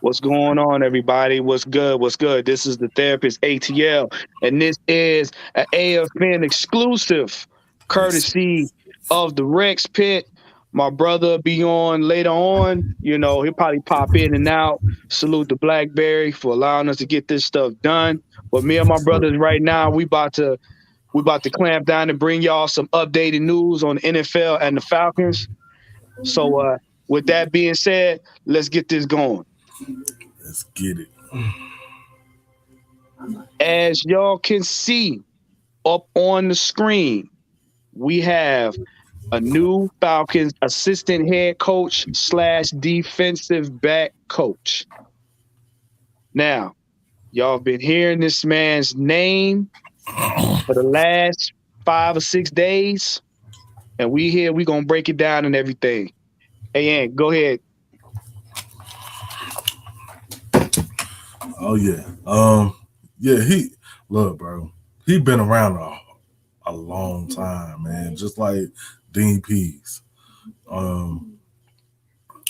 What's going on, everybody? What's good? What's good? This is the Therapist ATL, and this is an AFN exclusive, Yes. courtesy of the Rex Pit. My brother will be on later on. You know, he'll probably pop in and out. Salute the Blackberry for allowing us to get this stuff done. But me and my brothers right now, we about to clamp down and bring y'all some updated news on the NFL and the Falcons. So, with that being said, let's get this going. Let's get it. As y'all can see up on the screen, we have a new Falcons assistant head coach slash defensive back coach. Now, y'all have been hearing this man's name for the last 5 or 6 days, and we gonna break it down and everything. Hey, Ann, go ahead. Oh yeah. Yeah, he look, bro. He been around a long time, man. Just like Dean Pease. Um,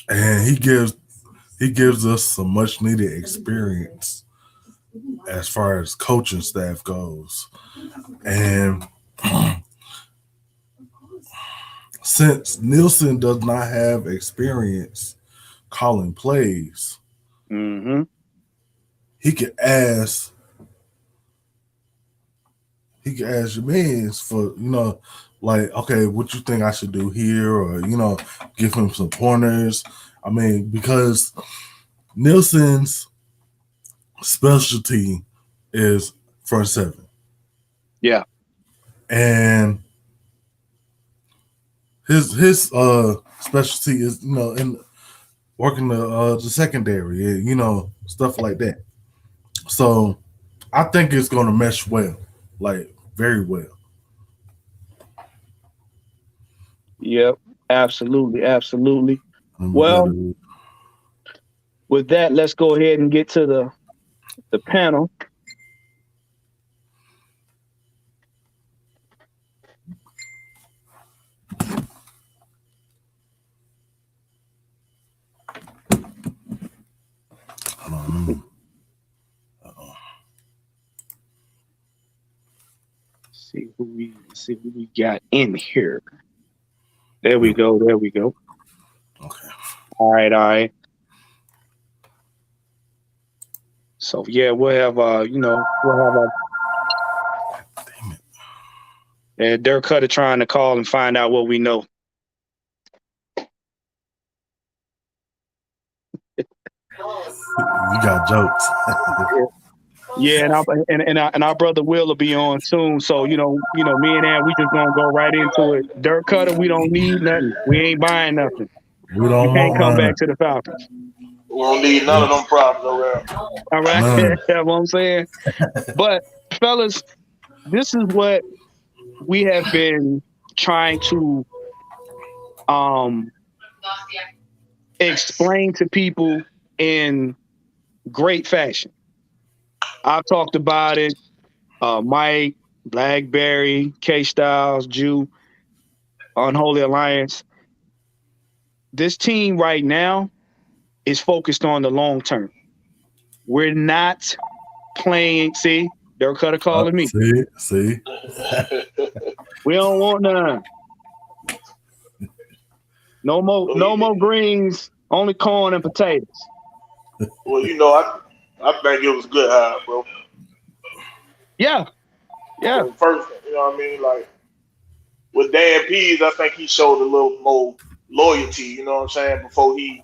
and he gives us some much needed experience as far as coaching staff goes. And since Nielsen does not have experience calling plays, Mm-hmm. he could ask your mans for, like, okay, what you think I should do here, or give him some pointers. I mean, because Nielsen's specialty is front seven, Yeah. and his specialty is in working the secondary, stuff like that. So I think it's going to mesh well, like very well. Yep. Absolutely. Absolutely. Let me get Well, it. with that, let's go ahead and get to the panel. Hold on. See who we got in here. There we go. There we go. Okay. All right. All right. So yeah, we'll have Damn it. Dirk Cutter trying to call and find out what we know. You got jokes. Yeah, and our brother Will be on soon. So me and Ann, we just gonna go right into it. Dirk Cutter, we don't need nothing. We ain't buying nothing. We You don't can't want come none. back to the Falcons. We don't need none of them problems around. All right, None. that's what I'm saying. But fellas, this is what we have been trying to um explain to people in great fashion. I've talked about it. Mike, Blackberry, K Styles, Jew, Unholy Alliance. This team right now is focused on the long term. We're not playing. See, they're Cutter calling me. See. We don't want none. No more greens. Only corn and potatoes. Well, I think it was good hire, bro. Yeah, yeah, First, you know what I mean? Like with Dan Pease, I think he showed a little more loyalty, you know what I'm saying, before he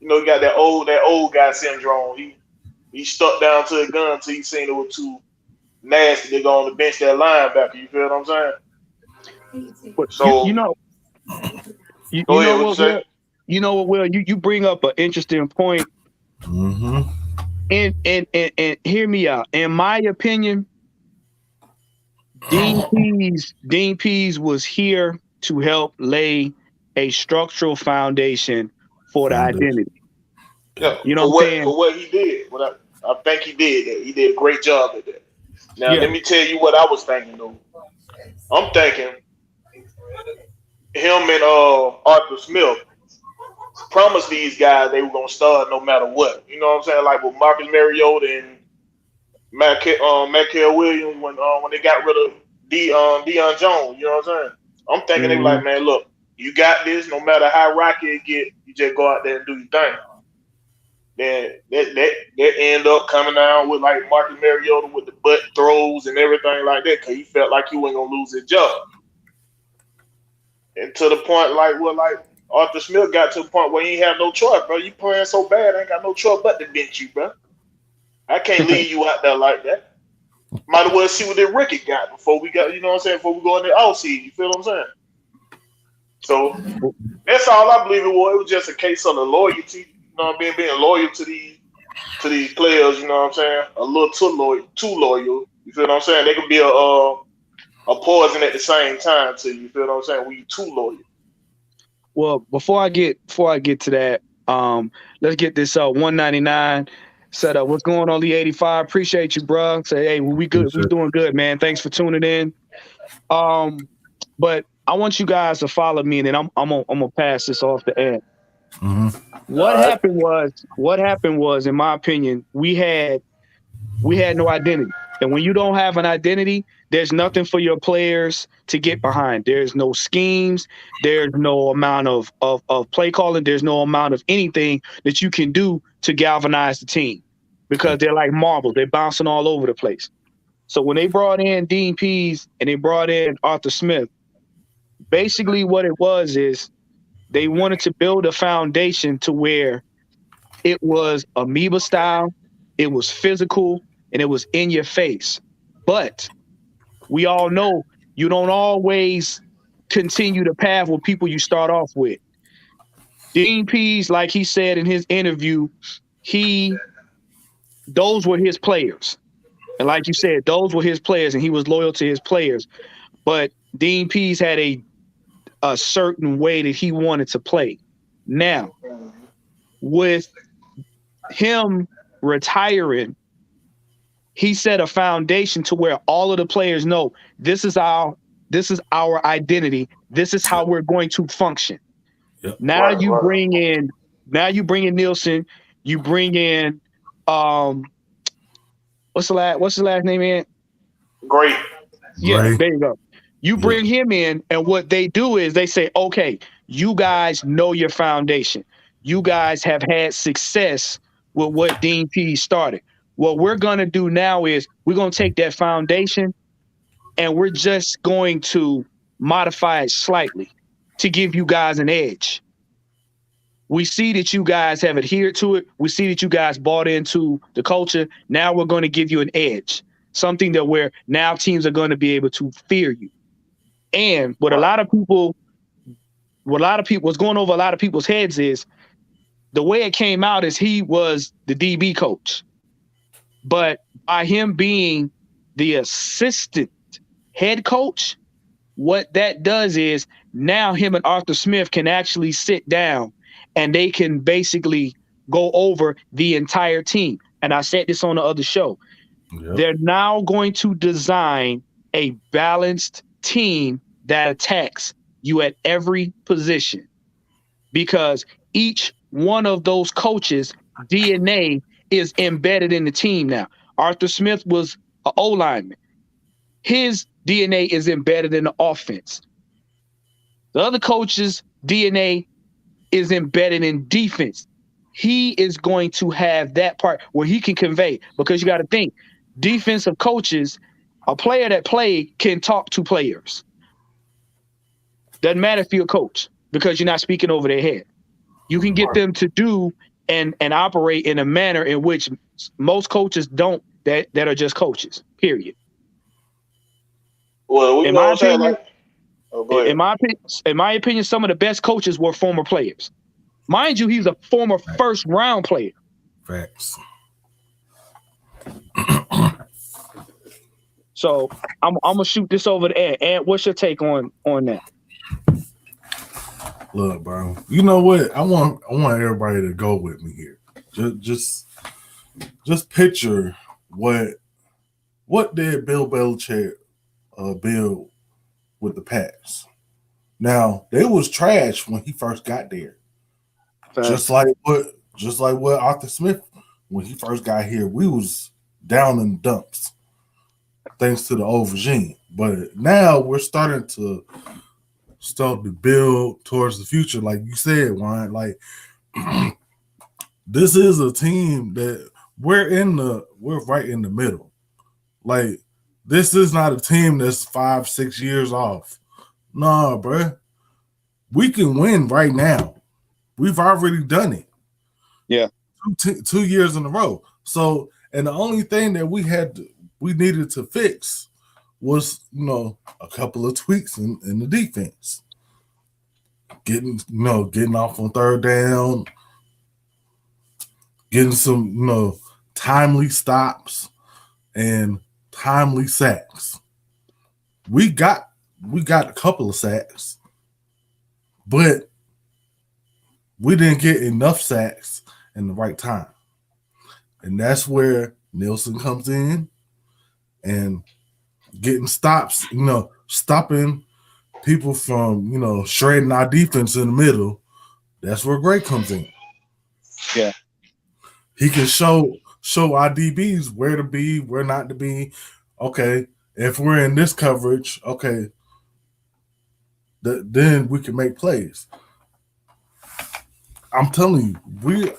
got that old guy syndrome. He stuck down to a gun until he seen it was too nasty to go on the bench that linebacker, you feel what I'm saying? but So you go ahead, know what you what, say? Will? You know what, Will? You bring up an interesting point, Mm-hmm. and hear me out. In my opinion, Dean Pease was here to help lay a structural foundation for the Foundation. identity. Yeah, You know what for I'm what saying? for what he did. I think he did that. He did a great job at that. Now Yeah, let me tell you what I was thinking though. I'm thinking him and Arthur Smith promised these guys they were gonna start no matter what. You know what I'm saying? Like with Marcus Mariota and Michael Williams when they got rid of Deion Jones. You know what I'm saying? I'm thinking they were Mm-hmm. like, man, look, you got this. No matter how rocky it get, you just go out there and do your thing. Then they end up coming down with like Marcus Mariota with the butt throws and everything like that because he felt like he wasn't gonna lose his job. And to the point like Arthur Smith got to the point where he ain't have no choice, bro. You playing so bad, I ain't got no choice but to bench you, bro. I can't leave you out there like that. Might as well see what that Ricky got before we got, you know what I'm saying, before we go in the offseason. You feel what I'm saying? So that's all I believe it was. It was just a case of the loyalty, you know, being loyal to these players, you know what I'm saying? A little too loyal. You feel what I'm saying? They could be a poison at the same time to you. You feel what I'm saying? When you too loyal. Well, before I get to that, let's get this 199 set up. What's going on, Lee 85? Appreciate you, bro. Say, hey, we good. We doing good, man. Thanks for tuning in. But I want you guys to follow me, and then I'm gonna pass this off to Ed. Mm-hmm. What happened was, in my opinion, we had no identity. And when you don't have an identity, there's nothing for your players to get behind. There's no schemes. There's no amount of play calling. There's no amount of anything that you can do to galvanize the team because they're like marbles. They're bouncing all over the place. So when they brought in Dean Pease and they brought in Arthur Smith, basically what it was is they wanted to build a foundation to where it was amoeba style, it was physical, and it was in your face. But we all know you don't always continue the path with people you start off with. Dean Pease, like he said in his interview, those were his players. And like you said, those were his players, and he was loyal to his players. But Dean Pease had a certain way that he wanted to play. Now, with him retiring, he set a foundation to where all of the players know this is our identity. This is how we're going to function. Yep. Now you bring in Nielsen, you bring in what's the last name in? Great. Yeah, there you go. You bring him in, and what they do is they say, okay, you guys know your foundation. You guys have had success with what Dean Pease started. What we're going to do now is we're going to take that foundation and we're just going to modify it slightly to give you guys an edge. We see that you guys have adhered to it. We see that you guys bought into the culture. Now we're going to give you an edge, something that where now teams are going to be able to fear you. And what's going over a lot of people's heads is the way it came out is he was the DB coach. But by him being the assistant head coach, what that does is now him and Arthur Smith can actually sit down and they can basically go over the entire team. And I said this on the other show. Yep. They're now going to design a balanced team that attacks you at every position because each one of those coaches' DNA is embedded in the team now. Arthur Smith was an O-lineman. His DNA is embedded in the offense. The other coach's DNA is embedded in defense. He is going to have that part where he can convey, because you got to think, defensive coaches, a player that played can talk to players. Doesn't matter if you're a coach because you're not speaking over their head. You can get them to do and operate in a manner in which most coaches don't, that are just coaches, period. Well, in my opinion, some of the best coaches were former players. Mind you, he's a former first-round player. Facts. So I'm gonna shoot this over to Ed. Ed, what's your take on that? Look, bro. You know what? I want everybody to go with me here. Just picture what did Bill Belichick build with the Pats. Now, they was trash when he first got there. Just Facts. like what Arthur Smith when he first got here, we was down in the dumps thanks to the old regime. But now we're starting to start to build towards the future, like you said, Ryan. Like this is a team that we're right in the middle. Like this is not a team that's 5-6 years off. Nah, bro. We can win right now. We've already done it. Yeah. 2 years in a row. So, and the only thing that we needed to fix was, a couple of tweaks in the defense. Getting off on third down, getting some, timely stops and timely sacks. We got a couple of sacks, but we didn't get enough sacks in the right time. And that's where Nielsen comes in and getting stops, stopping people from, shredding our defense in the middle. That's where Gray comes in. Yeah. He can show our DBs where to be, where not to be. Okay, if we're in this coverage, okay, then we can make plays. I'm telling you,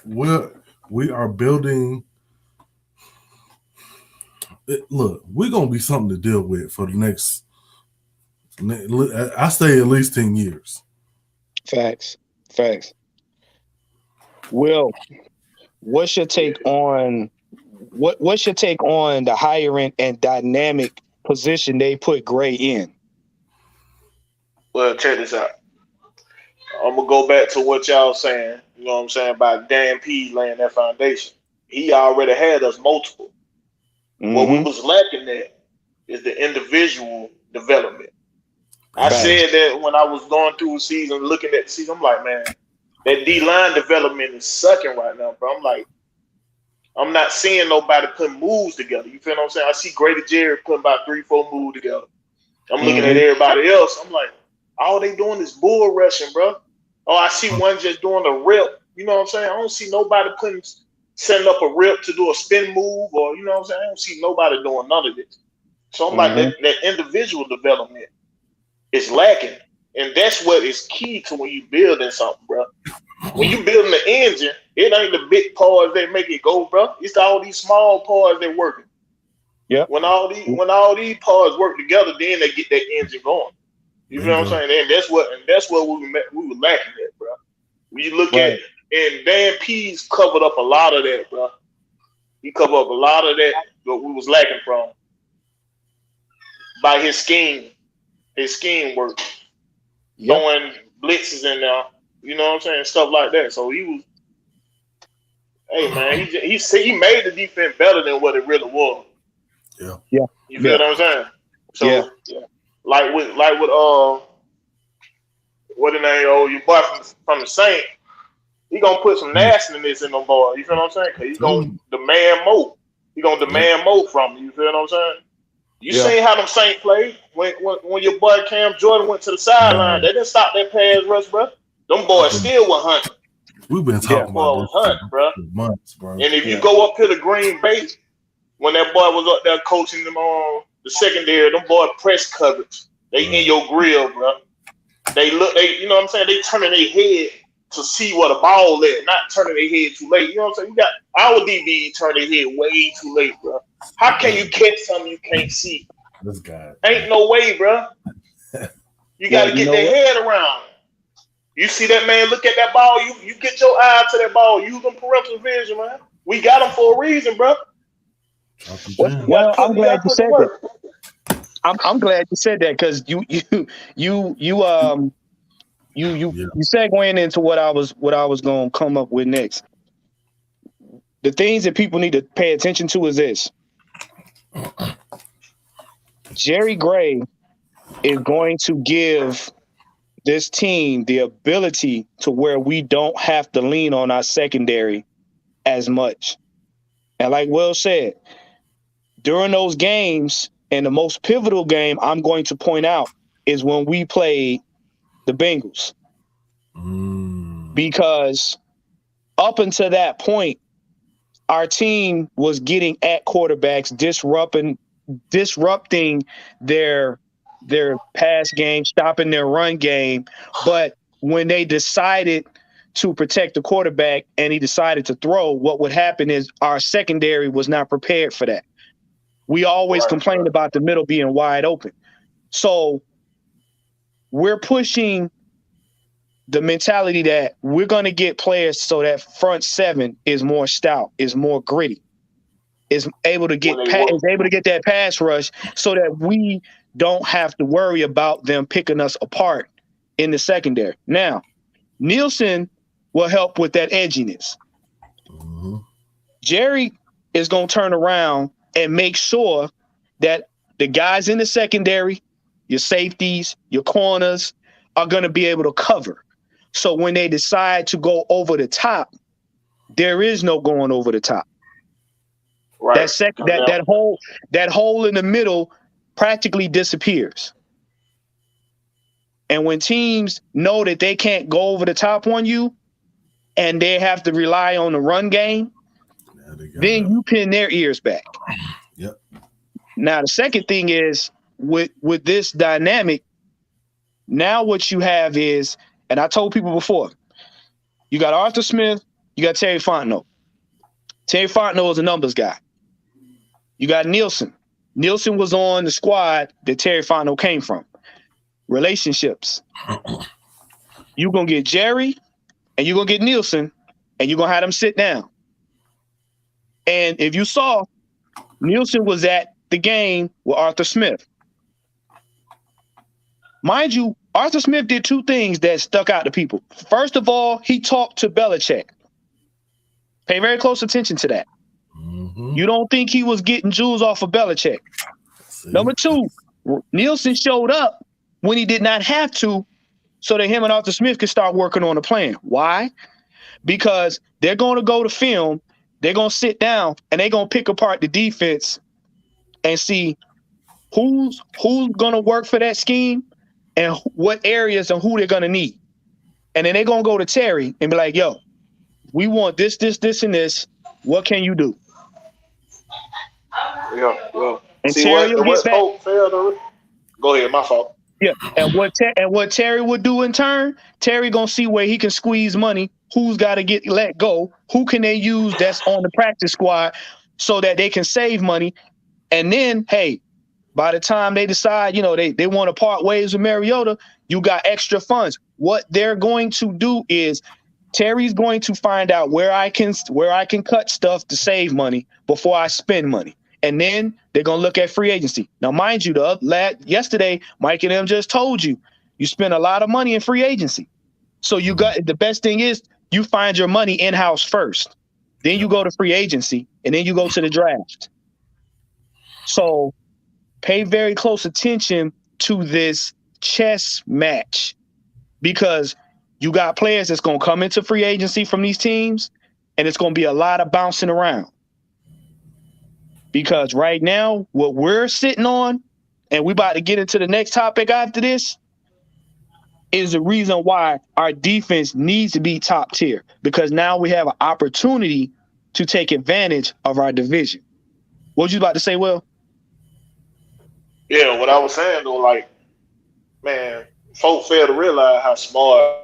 we are building. Look, we're gonna be something to deal with for the next. I say at least 10 years. Facts. Will, what's your take on the hiring and dynamic position they put Gray in? Well, check this out. I'm gonna go back to what y'all saying. You know what I'm saying about Dan P laying that foundation. He already had us multiple. Mm-hmm. What we was lacking at is the individual development. I said that when I was going through the season, looking at the season, I'm like, man, that D-line development is sucking right now, bro. I'm like, I'm not seeing nobody putting moves together. You feel what I'm saying? I see Grady Jerry putting about 3-4 moves together. I'm looking at everybody else. I'm like, all they doing is bull rushing, bro. Oh, I see one just doing a rip. You know what I'm saying? I don't see nobody setting up a rip to do a spin move, or you know what I'm saying? I don't see nobody doing none of this. So I'm like, that individual development is lacking. And that's what is key to when you building something, bro. When you building the engine, it ain't the big parts that make it go, bro. It's all these small parts that working. Yeah. When all these parts work together, then they get that engine going. You feel what I'm saying? And that's what we were lacking at, bro. When you look at, and Dan P's covered up a lot of that, bro. He covered up a lot of that we was lacking from by his scheme. His scheme work. Throwing blitzes in there. You know what I'm saying? Stuff like that. So he was, hey man, he made the defense better than what it really was. Yeah. You feel what I'm saying? So like with what the name? Oh, your boy from the Saint, he gonna put some nastiness in them boys. You feel what I'm saying? Cause he's gonna demand more. He gonna demand more from you. You feel what I'm saying? You seen how them Saint played when your boy Cam Jordan went to the sideline. They didn't stop that pass rush, bro. Them boys still were hunting. We've been talking about this for months, bro. And if you go up to the Green Bay, when that boy was up there coaching them on the secondary, them boys press coverage. They in your grill, bro. They you know what I'm saying? They turning their head to see what a ball is, not turning their head too late. You know what I'm saying? You got our DB turn their head way too late, bro. How can you catch something you can't see? This guy. Ain't no way, bro. You got to get their head around. You see that man look at that ball, you get your eye to that ball. Use them peripheral vision, man. We got them for a reason, bro. Well, I'm glad you said that. I'm glad you said that because you segueing into what I was gonna come up with next. The things that people need to pay attention to is this. Jerry Gray is going to give this team the ability to where we don't have to lean on our secondary as much. And like Will said, during those games, and the most pivotal game I'm going to point out is when we played the Bengals. Because up until that point, our team was getting at quarterbacks, disrupting their pass game, stopping their run game. But when they decided to protect the quarterback and he decided to throw, what would happen is our secondary was not prepared for that. We always complained about the middle being wide open. So we're pushing the mentality that we're going to get players so that front seven is more stout, is more gritty, is able to get that pass rush so that we don't have to worry about them picking us apart in the secondary. Now, Nielsen will help with that edginess. Mm-hmm. Jerry is going to turn around and make sure that the guys in the secondary, your safeties, your corners, are going to be able to cover. So when they decide to go over the top, there is no going over the top. Right. That hole in the middle practically disappears. And when teams know that they can't go over the top on you and they have to rely on the run game, then you pin their ears back. Yep. Now, the second thing is with this dynamic, now what you have is, and I told people before, you got Arthur Smith, you got Terry Fontenot. Terry Fontenot is a numbers guy. You got Nielsen. Nielsen was on the squad that Terry Fontenot came from. Relationships. You're going to get Jerry and you're going to get Nielsen and you're going to have them sit down. And if you saw, Nielsen was at the game with Arthur Smith. Mind you, Arthur Smith did two things that stuck out to people. First of all, he talked to Belichick. Pay very close attention to that. Mm-hmm. You don't think he was getting jewels off of Belichick. Number two, Nielsen showed up when he did not have to so that him and Arthur Smith could start working on a plan. Why? Because they're going to go to film, they're going to sit down, and they're going to pick apart the defense and see who's going to work for that scheme and what areas and who they're going to need. And then they're going to go to Terry and be like, yo, we want this, and this. What can you do? Yeah. And See, Terry will get back. Go ahead, my fault. Yeah, and what Terry would do in turn, Terry gonna see where he can squeeze money, who's got to get let go, who can they use that's on the practice squad so that they can save money. And then, hey, by the time they decide, they want to part ways with Mariota, you got extra funds. What they're going to do is Terry's going to find out where I can cut stuff to save money before I spend money. And then they're going to look at free agency. Now, mind you, yesterday, Mike and them just told you spend a lot of money in free agency. So the best thing is you find your money in-house first. Then you go to free agency, and then you go to the draft. So pay very close attention to this chess match because you got players that's going to come into free agency from these teams, and it's going to be a lot of bouncing around. Because right now, what we're sitting on, and we're about to get into the next topic after this, is the reason why our defense needs to be top tier. Because now we have an opportunity to take advantage of our division. What you about to say, Will? Yeah, what I was saying though, man, folks fail to realize how smart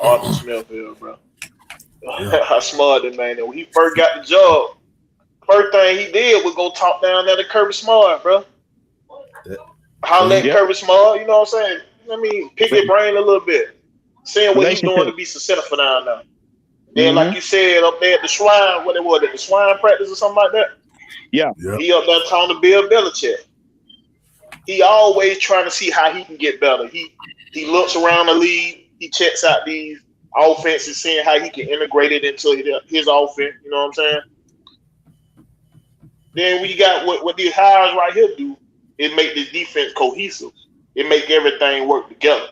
Arthur Smith is, bro. Yeah. How smart that man is. When he first got the job, first thing he did was go talk down there to Kirby Smart, bro. Holler at Kirby Smart, you know what I'm saying? Pick your brain a little bit. Seeing what he's doing to be successful down there. Then, like you said, up there at the Shrine, the Shrine practice or something like that? Yeah. He up there talking to Bill Belichick. He always trying to see how he can get better. He looks around the league. He checks out these offenses, seeing how he can integrate it into his offense. You know what I'm saying? Then we got what these hires right here do. It make this defense cohesive. It make everything work together.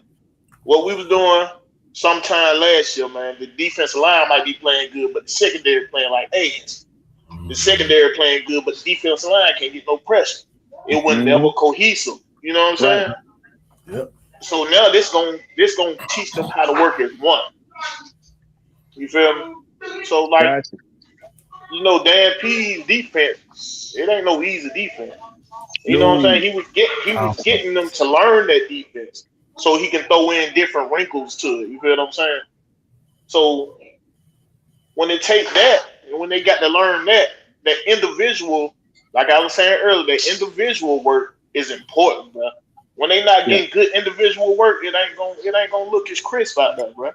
What we was doing sometime last year, man, the defensive line might be playing good, but the secondary playing like AIDS. The secondary playing good, but the defensive line can't get no pressure. It was never cohesive. You know what I'm saying? Yep. So now this gonna teach them how to work as one. You feel me? So like, Gotcha. Dan P's defense, it ain't no easy defense. You know what I'm No. saying? He was getting them to learn that defense so he can throw in different wrinkles to it. You feel what I'm saying? So when they take that, and when they got to learn that individual, like I was saying earlier, that individual work is important, bro. When they not Yeah. getting good individual work, it ain't gonna look as crisp out there, bro.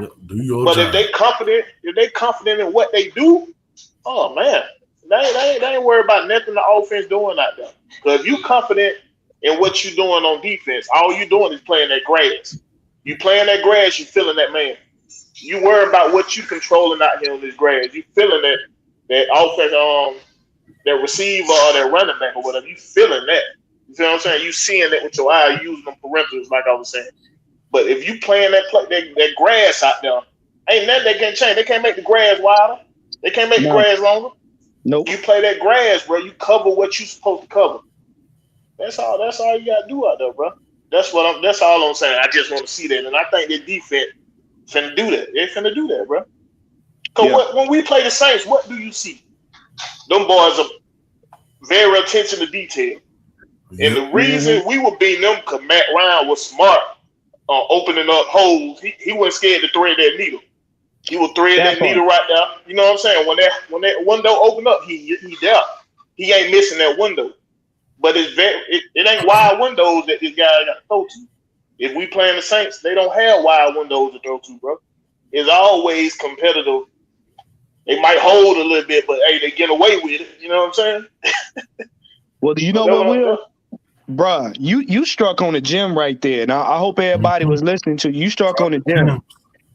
Yeah, do your But job. if they confident in what they do, oh man, they ain't worried about nothing the offense doing out there. Because if you confident in what you doing on defense, all you doing is playing that grass. You playing that grass, you feeling that man. You worry about what you controlling out here on this grass. You feeling that offense, that receiver or that running back or whatever. You feeling that. You feel what I'm saying? You seeing that with your eye, using them perimeters, like I was saying. But if you playing that grass out there, ain't nothing they can change. They can't make the grass wider. They can't make the No. grass longer. Nope. You play that grass, bro. You cover what you supposed to cover. That's all you gotta do out there, bro. That's all I'm saying. I just want to see that, and I think the defense finna do that. They finna do that, bro. Cause when we play the Saints, what do you see? Them boys are very attention to detail, and the reason we were beating them because Matt Ryan was smart on opening up holes. He wasn't scared to thread that needle. He will thread that needle right there. You know what I'm saying? When that window open up, he there. He ain't missing that window. But it ain't wide windows that this guy got to throw to. If we playing the Saints, they don't have wide windows to throw to, bro. It's always competitive. They might hold a little bit, but hey, they get away with it. You know what I'm saying? Well, you know what, Will? Bruh, you struck on the gym right there. Now, I hope everybody was listening to you. You struck on the gym.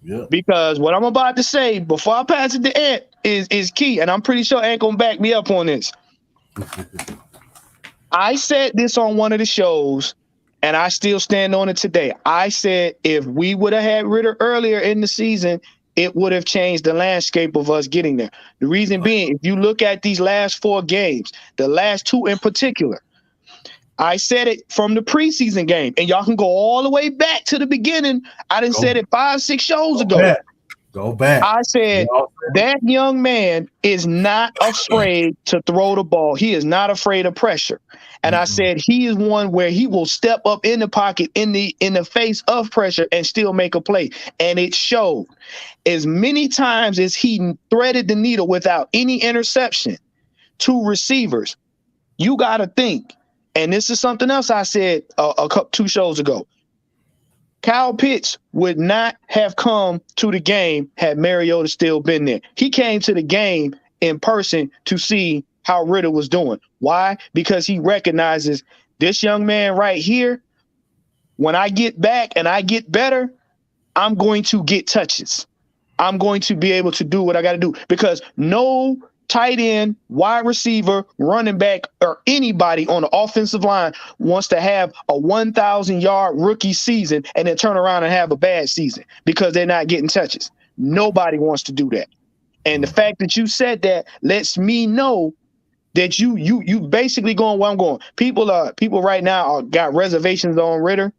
Yeah. Because what I'm about to say before I pass it to Ant is key. And I'm pretty sure Ant gonna back me up on this. I said this on one of the shows, and I still stand on it today. I said if we would have had Ritter earlier in the season, it would have changed the landscape of us getting there. The reason being, if you look at these last 4 games, the last 2 in particular, I said it from the preseason game, and y'all can go all the way back to the beginning. I done said it 5-6 shows ago. Go back. I said that young man is not afraid to throw the ball. He is not afraid of pressure. And I said he is one where he will step up in the pocket in the face of pressure and still make a play. And it showed. As many times as he threaded the needle without any interception to receivers, you got to think. And this is something else I said a couple 2 shows ago. Kyle Pitts would not have come to the game had Mariota still been there. He came to the game in person to see how Ritter was doing. Why? Because he recognizes this young man right here, when I get back and I get better, I'm going to get touches. I'm going to be able to do what I got to do because no tight end, wide receiver, running back, or anybody on the offensive line wants to have a 1,000-yard rookie season and then turn around and have a bad season because they're not getting touches. Nobody wants to do that. And the fact that you said that lets me know that you basically going where I'm going. People right now got reservations on Ritter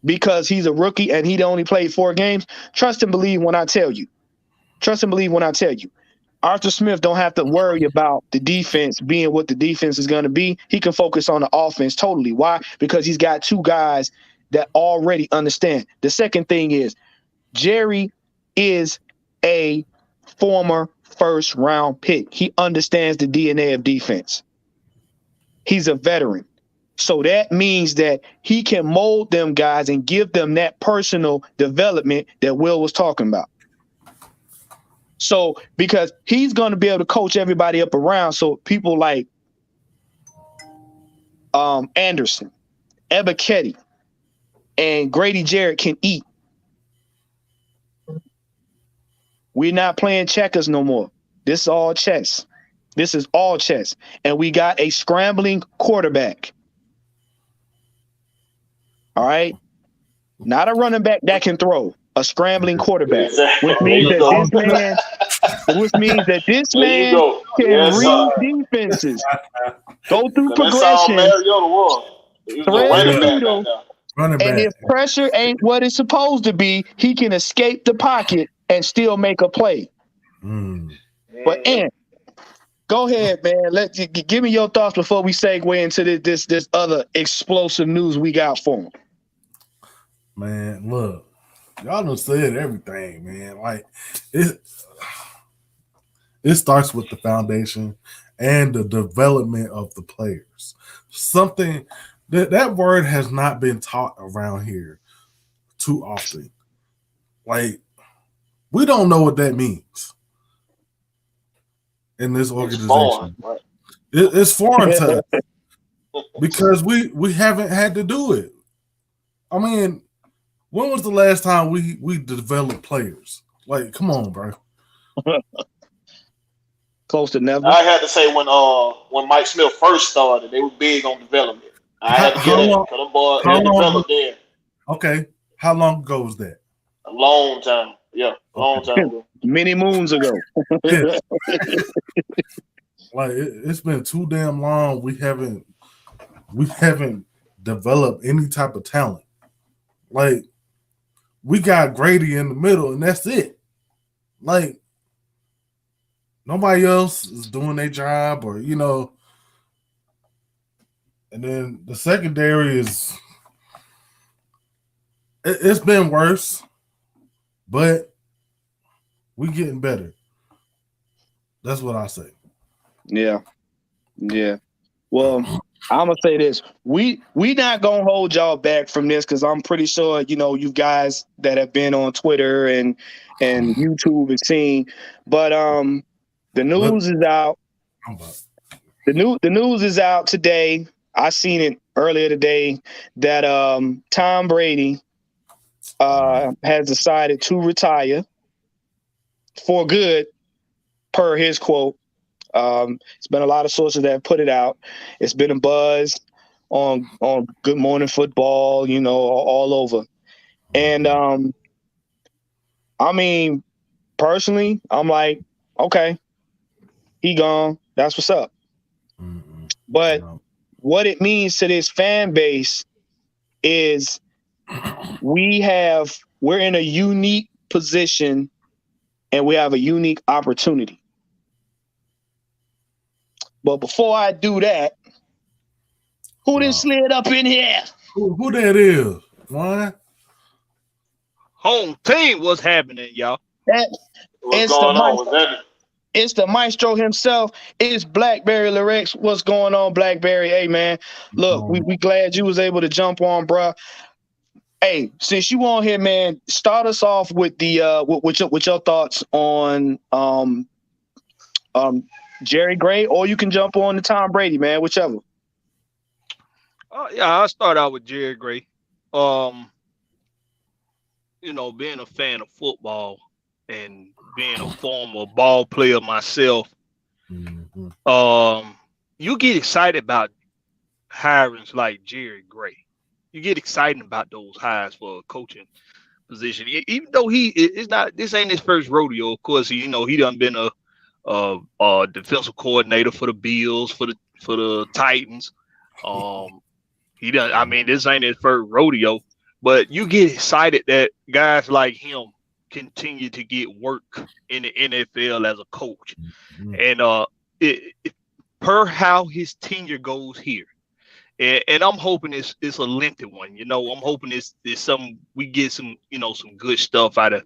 because he's a rookie and he only played 4 games. Trust and believe when I tell you. Trust and believe when I tell you. Arthur Smith don't have to worry about the defense being what the defense is going to be. He can focus on the offense totally. Why? Because he's got 2 guys that already understand. The second thing is Jerry is a former first-round pick. He understands the DNA of defense. He's a veteran. So that means that he can mold them guys and give them that personal development that Will was talking about. So, because he's going to be able to coach everybody up around, so people like Anderson, Ebiketie, and Grady Jarrett can eat. We're not playing checkers no more. This is all chess. This is all chess. And we got a scrambling quarterback. All right? Not a running back that can throw. A scrambling quarterback. Which means that this man can read defenses, go through progression, thread the needle, and if pressure ain't what it's supposed to be, he can escape the pocket and still make a play. Mm. But and go ahead, man. Give me your thoughts before we segue into this other explosive news we got for them. Man, look, y'all done said everything, man. Like it, it starts with the foundation and the development of the players. Something that word has not been taught around here too often. Like we don't know what that means in this It's foreign, organization. right? It's foreign to us because we haven't had to do it. I mean, when was the last time we developed players? Like, come on, bro. Close to never. I had to say when Mike Smith first started, they were big on development. I had to How get that long? because the boy How had long? developed there Okay, how long ago was that? a long time. Yeah, a long Okay, time ago. Many moons ago. yeah, like it's been too damn long. We haven't developed any type of talent. Like we got Grady in the middle, and that's it. Like nobody else is doing their job, or And then the secondary it's been worse, but we getting better. That's what I say. Yeah. Yeah. Well, I'm gonna say this: we not gonna hold y'all back from this because I'm pretty sure you guys that have been on Twitter and YouTube have seen. But the Look, news is out. I'm about, The news is out today. I seen it earlier today that Tom Brady has decided to retire for good, per his quote. It's been a lot of sources that have put it out. It's been a buzz on Good Morning Football, all over. And I mean, personally, I'm like, okay, he gone. That's what's up. But no. what it means to this fan base is we're in a unique position and we have a unique opportunity. But before I do that, who done slid up in here? Who that is? Why? Home team, what's happening, y'all? That What's it's the going on with maestro, that? it's the maestro himself. It's Blackberry Lyrics. What's going on, Blackberry? Hey man, look, we glad you was able to jump on, bruh. Hey, since you on here, man, start us off with the with your thoughts on Jerry Gray, or you can jump on to Tom Brady, man, whichever. Oh yeah, I'll start out with Jerry Gray. Um, being a fan of football and being a former ball player myself, you get excited about hirings like Jerry Gray. You get excited about those hires for a coaching position, even though it's not. This ain't his first rodeo. Of course, he done been a defensive coordinator for the Bills, for the Titans. He done. I mean, this ain't his first rodeo, but you get excited that guys like him continue to get work in the NFL as a coach, and per how his tenure goes here. And I'm hoping it's a lengthy one. I'm hoping it's some we get some some good stuff out of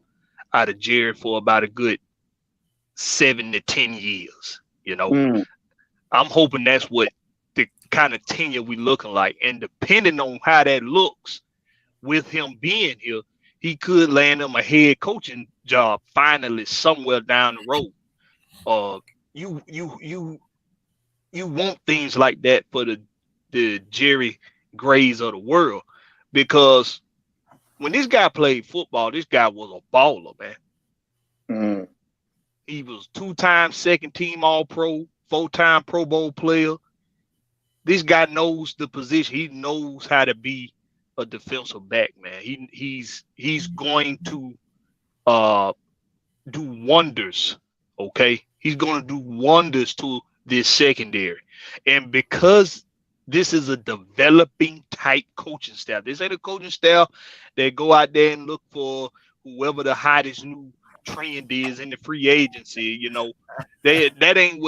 Jared for about a good 7 to 10 years. I'm hoping that's what the kind of tenure we looking like. And depending on how that looks with him being here, he could land him a head coaching job finally somewhere down the road. You want things like that for the Jerry Grays of the world, because when this guy played football, this guy was a baller, man. He was 2-time second team All Pro, 4-time Pro Bowl player. This guy knows the position. He knows how to be a defensive back, man. He's going to do wonders. Okay, he's going to do wonders to this secondary, and because this is a developing type coaching staff. This ain't a coaching staff that go out there and look for whoever the hottest new trend is in the free agency. You know, that ain't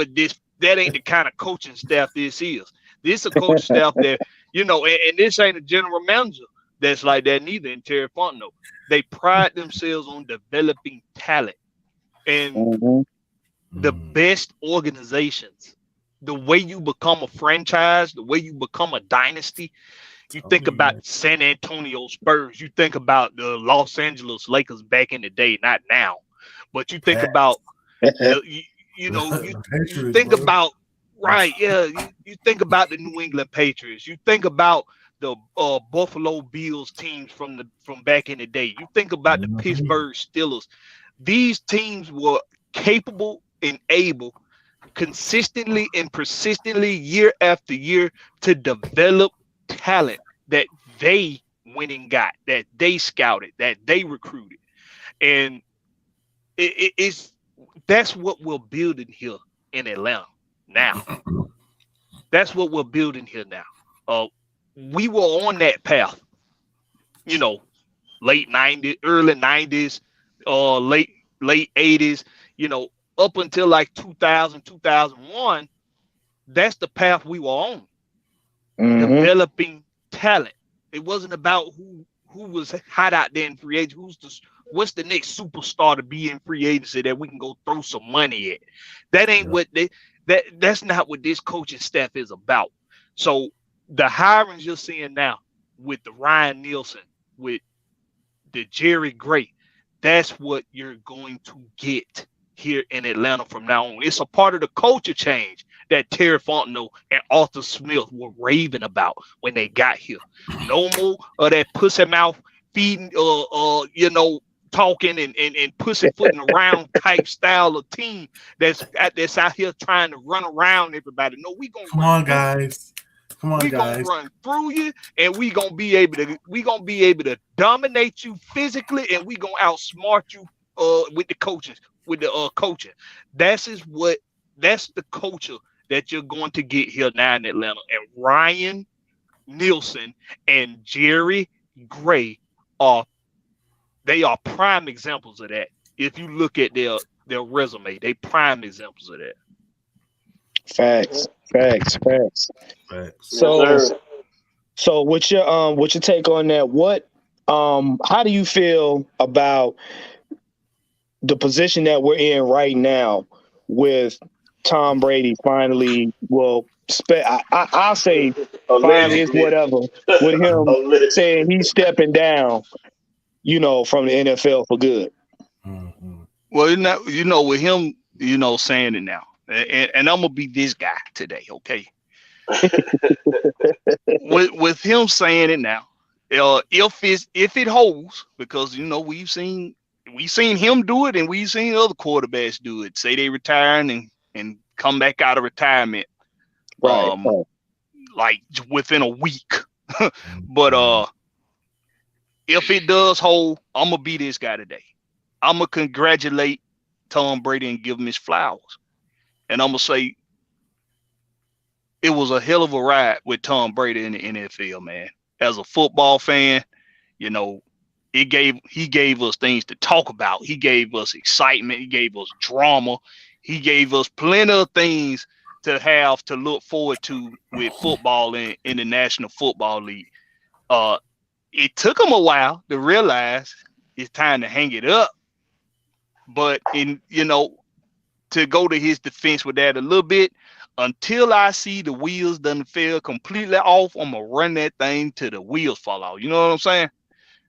the kind of coaching staff this is. This a coach staff that, you know, and this ain't a general manager that's like that neither in Terry Fontenot. They pride themselves on developing talent. And the best organizations, the way you become a franchise, the way you become a dynasty, you think about San Antonio Spurs, you think about the Los Angeles Lakers back in the day, not now, but you think about you think about you think about the New England Patriots, you think about the Buffalo Bills teams from back in the day, you think about the Pittsburgh Steelers. These teams were capable and able consistently and persistently year after year to develop talent that they went and got, that they scouted, that they recruited. And it's that's what we're building here in Atlanta now. That's what we're building here now. We were on that path, you know, late 90s, early 90s, late 80s, you know, up until like 2000, 2001. That's the path we were on. Developing talent. It wasn't about who was hot out there in free agency. What's the next superstar to be in free agency that we can go throw some money at? That ain't what that's not what this coaching staff is about. So the hirings you're seeing now with the Ryan Nielsen, with the Jerry Gray, that's what you're going to get here in Atlanta from now on. It's a part of the culture change that Terry Fontenot and Arthur Smith were raving about when they got here. No more of that pussy mouth feeding, you know, talking and pussyfooting around type style of team that's out here trying to run around everybody. No, we gonna run guys. Come on, we guys. Gonna run through you, and we gonna be able to dominate you physically, and we gonna outsmart you with the coaches, with the coaching. That's the culture that you're going to get here now in Atlanta. And Ryan Nielsen and Jerry Gray are prime examples of that. If you look at their resume, they prime examples of that. Facts. So what's your take on that? How do you feel about the position that we're in right now with Tom Brady finally? Well, I'll say finally is whatever with him saying he's stepping down, you know, from the NFL for good. Well, you know, with him, you know, saying it now, and I'm gonna be this guy today, okay? with him saying it now, if it holds, because you know we've seen him do it, and we've seen other quarterbacks do it. Say they retire and come back out of retirement, right. Like within a week. But if it does hold, I'm gonna be this guy today. I'm gonna congratulate Tom Brady and give him his flowers, and I'm gonna say it was a hell of a ride with Tom Brady in the NFL, man. As a football fan, you know, he gave us things to talk about. He gave us excitement. He gave us drama. He gave us plenty of things to have to look forward to with football in the National Football League. It took him a while to realize it's time to hang it up. But to go to his defense with that a little bit, until I see the wheels done fell completely off, I'm gonna run that thing till the wheels fall off. You know what I'm saying?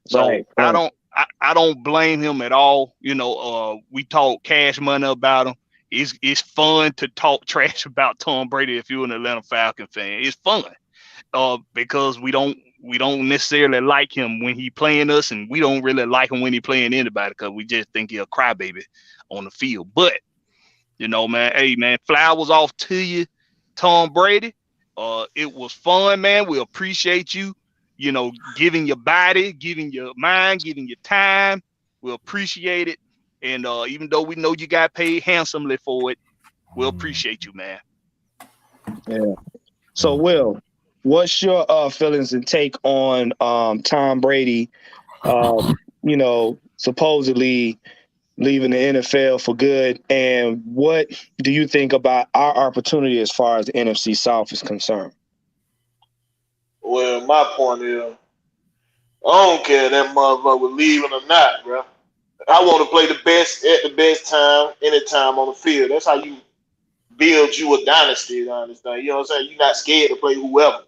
So right. I don't blame him at all. You know, we talk Cash Money about him. It's fun to talk trash about Tom Brady if you're an Atlanta Falcons fan. It's fun because we don't necessarily like him when he playing us, and we don't really like him when he playing anybody because we just think he's a crybaby on the field. But you know, man, hey, man, flowers off to you, Tom Brady. It was fun, man. We appreciate you, you know, giving your body, giving your mind, giving your time. We appreciate it. And even though we know you got paid handsomely for it, we'll appreciate you, man. Yeah. So, Will, what's your feelings and take on Tom Brady, you know, supposedly leaving the NFL for good. And what do you think about our opportunity as far as the NFC South is concerned? Well, my point is, I don't care if that motherfucker leaving or not, bro. I want to play the best at the best time, anytime on the field. That's how you build you a dynasty, I understand. You know what I'm saying? You're not scared to play whoever.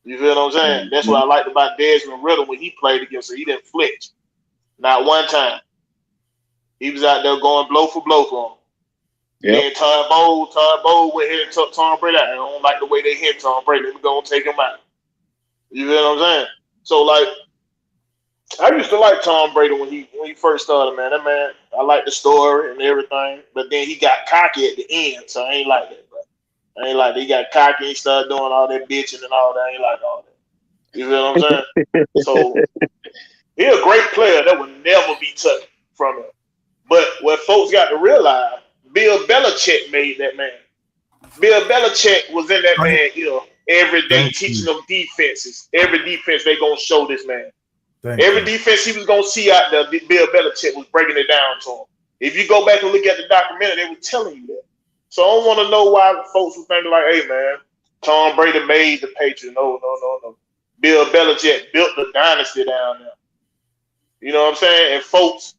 You feel what I'm saying? That's what I liked about Desmond Riddle when he played against him. He didn't flinch. Not one time. He was out there going blow for him. Yep. Then Todd Bowles went ahead and took Tom Brady out. I don't like the way they hit Tom Brady. We're going to take him out. You feel what I'm saying? So, like, I used to like Tom Brady when he first started, man. That man, I like the story and everything, but then he got cocky at the end, so I ain't like that, bro. I ain't like that. He got cocky, he started doing all that bitching and all that. I ain't like all that. You feel what I'm saying? So he a great player that would never be touched from him. But what folks got to realize, Bill Belichick made that man. Bill Belichick was in that man ear every day teaching them defenses. Every defense they gonna show this man. Every defense he was going to see out there, Bill Belichick was breaking it down to him. If you go back and look at the documentary, they were telling you that. So I don't want to know why folks were thinking like, hey, man, Tom Brady made the Patriots. No. Bill Belichick built the dynasty down there. You know what I'm saying? And folks,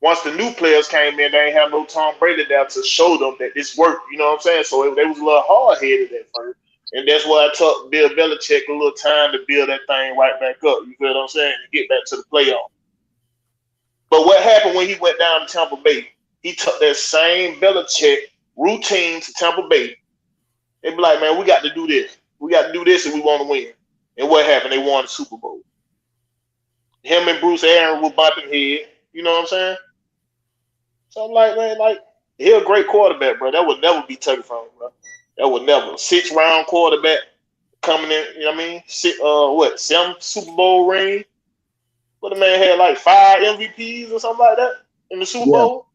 once the new players came in, they ain't have no Tom Brady there to show them that this worked. You know what I'm saying? So they was a little hard-headed at first. And that's why I took Bill Belichick a little time to build that thing right back up. You feel what I'm saying? And get back to the playoff. But what happened when he went down to Tampa Bay? He took that same Belichick routine to Tampa Bay. They be like, man, we got to do this. We got to do this if we want to win. And what happened? They won the Super Bowl. Him and Bruce Aaron were bumping head. You know what I'm saying? So I'm like, man, like, he a great quarterback, bro. That would never be taken from him, bro. That would never. 6th-round quarterback coming in, you know what I mean? 7 Super Bowl ring? What the man had like 5 MVPs or something like that in the Super Bowl?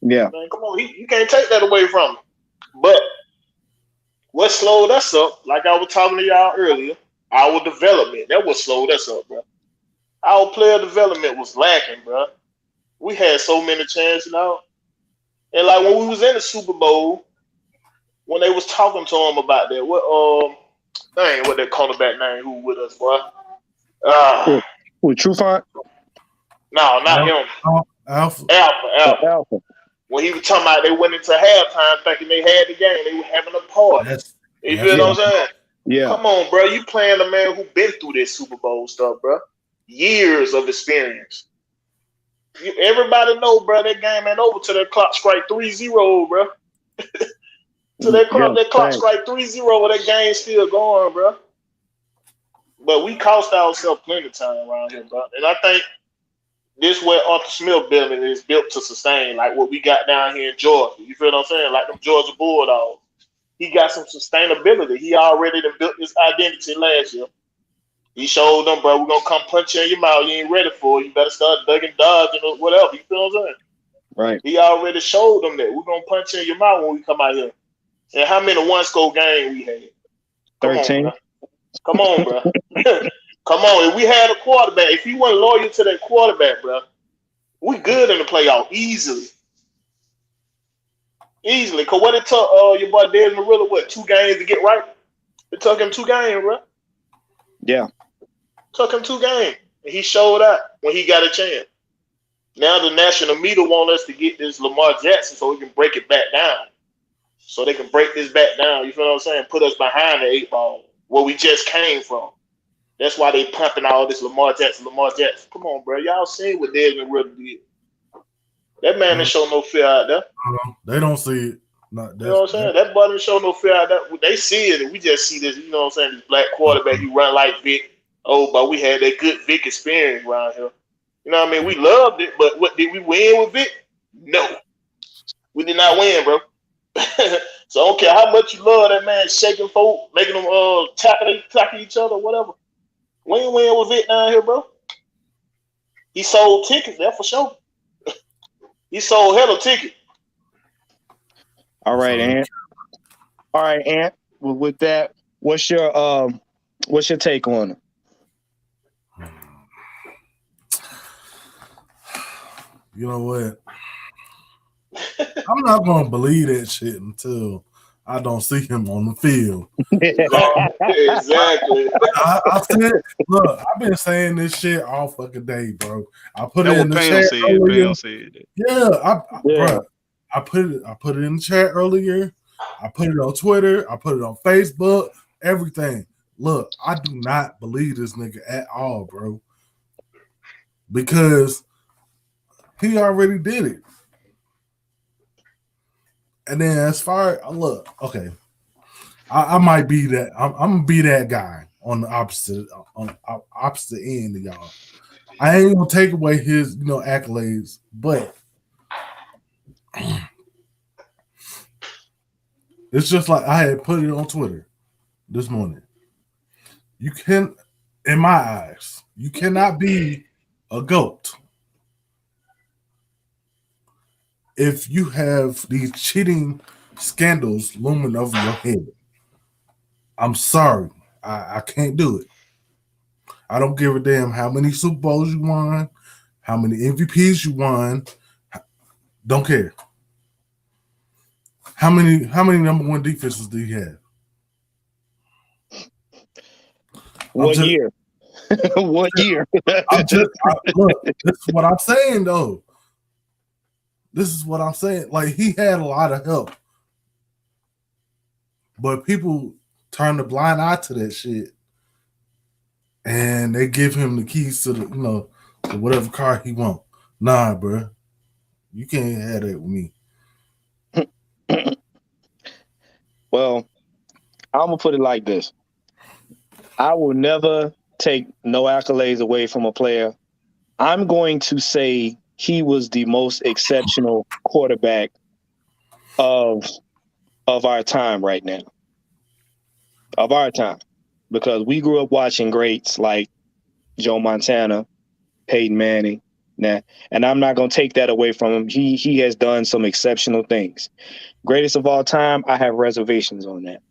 Yeah. Man, come on, you can't take that away from him. But what slowed us up, like I was talking to y'all earlier, our development. That what slowed us up, bro. Our player development was lacking, bro. We had so many chances now. And like when we was in the Super Bowl, when they was talking to him about that, what that cornerback name who with us, boy? With Trufant? No, not him. Alpha. When he was talking about they went into halftime thinking they had the game, they were having a party. You feel what I'm saying? Yeah. Come on, bro. You playing a man who been through this Super Bowl stuff, bro. Years of experience. Everybody know, bro, that game ain't over till that clock strike 3-0, bro. So that clock strike 3-0 where that game's still going, bro. But we cost ourselves plenty of time around here, bro. And I think this where Arthur Smith building is built to sustain, like what we got down here in Georgia. You feel what I'm saying? Like them Georgia Bulldogs. He got some sustainability. He already done built his identity last year. He showed them, bro, we're going to come punch you in your mouth. You ain't ready for it. You better start ducking, dodging, or whatever. You feel what I'm saying? Right. He already showed them that. We're going to punch you in your mouth when we come out here. And how many one-score games we had? 13. Come on, bro. Come on. If we had a quarterback, if he wasn't loyal to that quarterback, bro, we good in the playoff easily. Easily. Because what it took your boy Desmond Riddle, 2 games to get right? It took him 2 games, bro. Yeah. Took him 2 games. And he showed up when he got a chance. Now the national media want us to get this Lamar Jackson so we can break it back down. So they can break this back down. You feel what I'm saying? Put us behind the 8 ball where we just came from. That's why they pumping all this Lamar Jackson. Come on, bro. Y'all seen what Desmond Riddle did. That man didn't show no fear out there. They don't see it. You know what I'm saying? That boy didn't show no fear out there. They see it, and we just see this, you know what I'm saying, this black quarterback, he run like Vic. Oh, but we had that good Vic experience around here. You know what I mean? We loved it, but what did we win with Vic? No. We did not win, bro. So I don't care how much you love that man shaking folk, making them tackle each other, whatever. We ain't win with Vic down here, bro. He sold tickets, that's for sure. He sold hell of tickets. All right, Ant. Well, with that, what's your take on it? You know what? I'm not gonna believe that shit until I don't see him on the field. Exactly. I said, look, I've been saying this shit all fucking day, bro. I put That it in what the Pam chat said. earlier. Pam said that. Yeah, Yeah. bro, I put it in the chat earlier. I put it on Twitter. I put it on Facebook. Everything. Look, I do not believe this nigga at all, bro, because he already did it. And then as far look, okay, I might be that. I'm gonna be that guy on the opposite end of y'all. I ain't gonna take away his accolades, but it's just like I had put it on Twitter this morning. You can, in my eyes, you cannot be a GOAT if you have these cheating scandals looming over your head. I'm sorry. I can't do it. I don't give a damn how many Super Bowls you won, how many MVPs you won. Don't care. How many number one defenses do you have? What year? What year? Look, this is what I'm saying though. This is what I'm saying. Like, he had a lot of help, but people turn the blind eye to that shit, and they give him the keys to the to whatever car he want. Nah, bro, you can't have that with me. Well, I'm gonna put it like this: I will never take no accolades away from a player. I'm going to say he was the most exceptional quarterback of our time right now, of our time, because we grew up watching greats like Joe Montana, Peyton Manning. Nah, and I'm not going to take that away from him. He has done some exceptional things. Greatest of all time, I have reservations on that,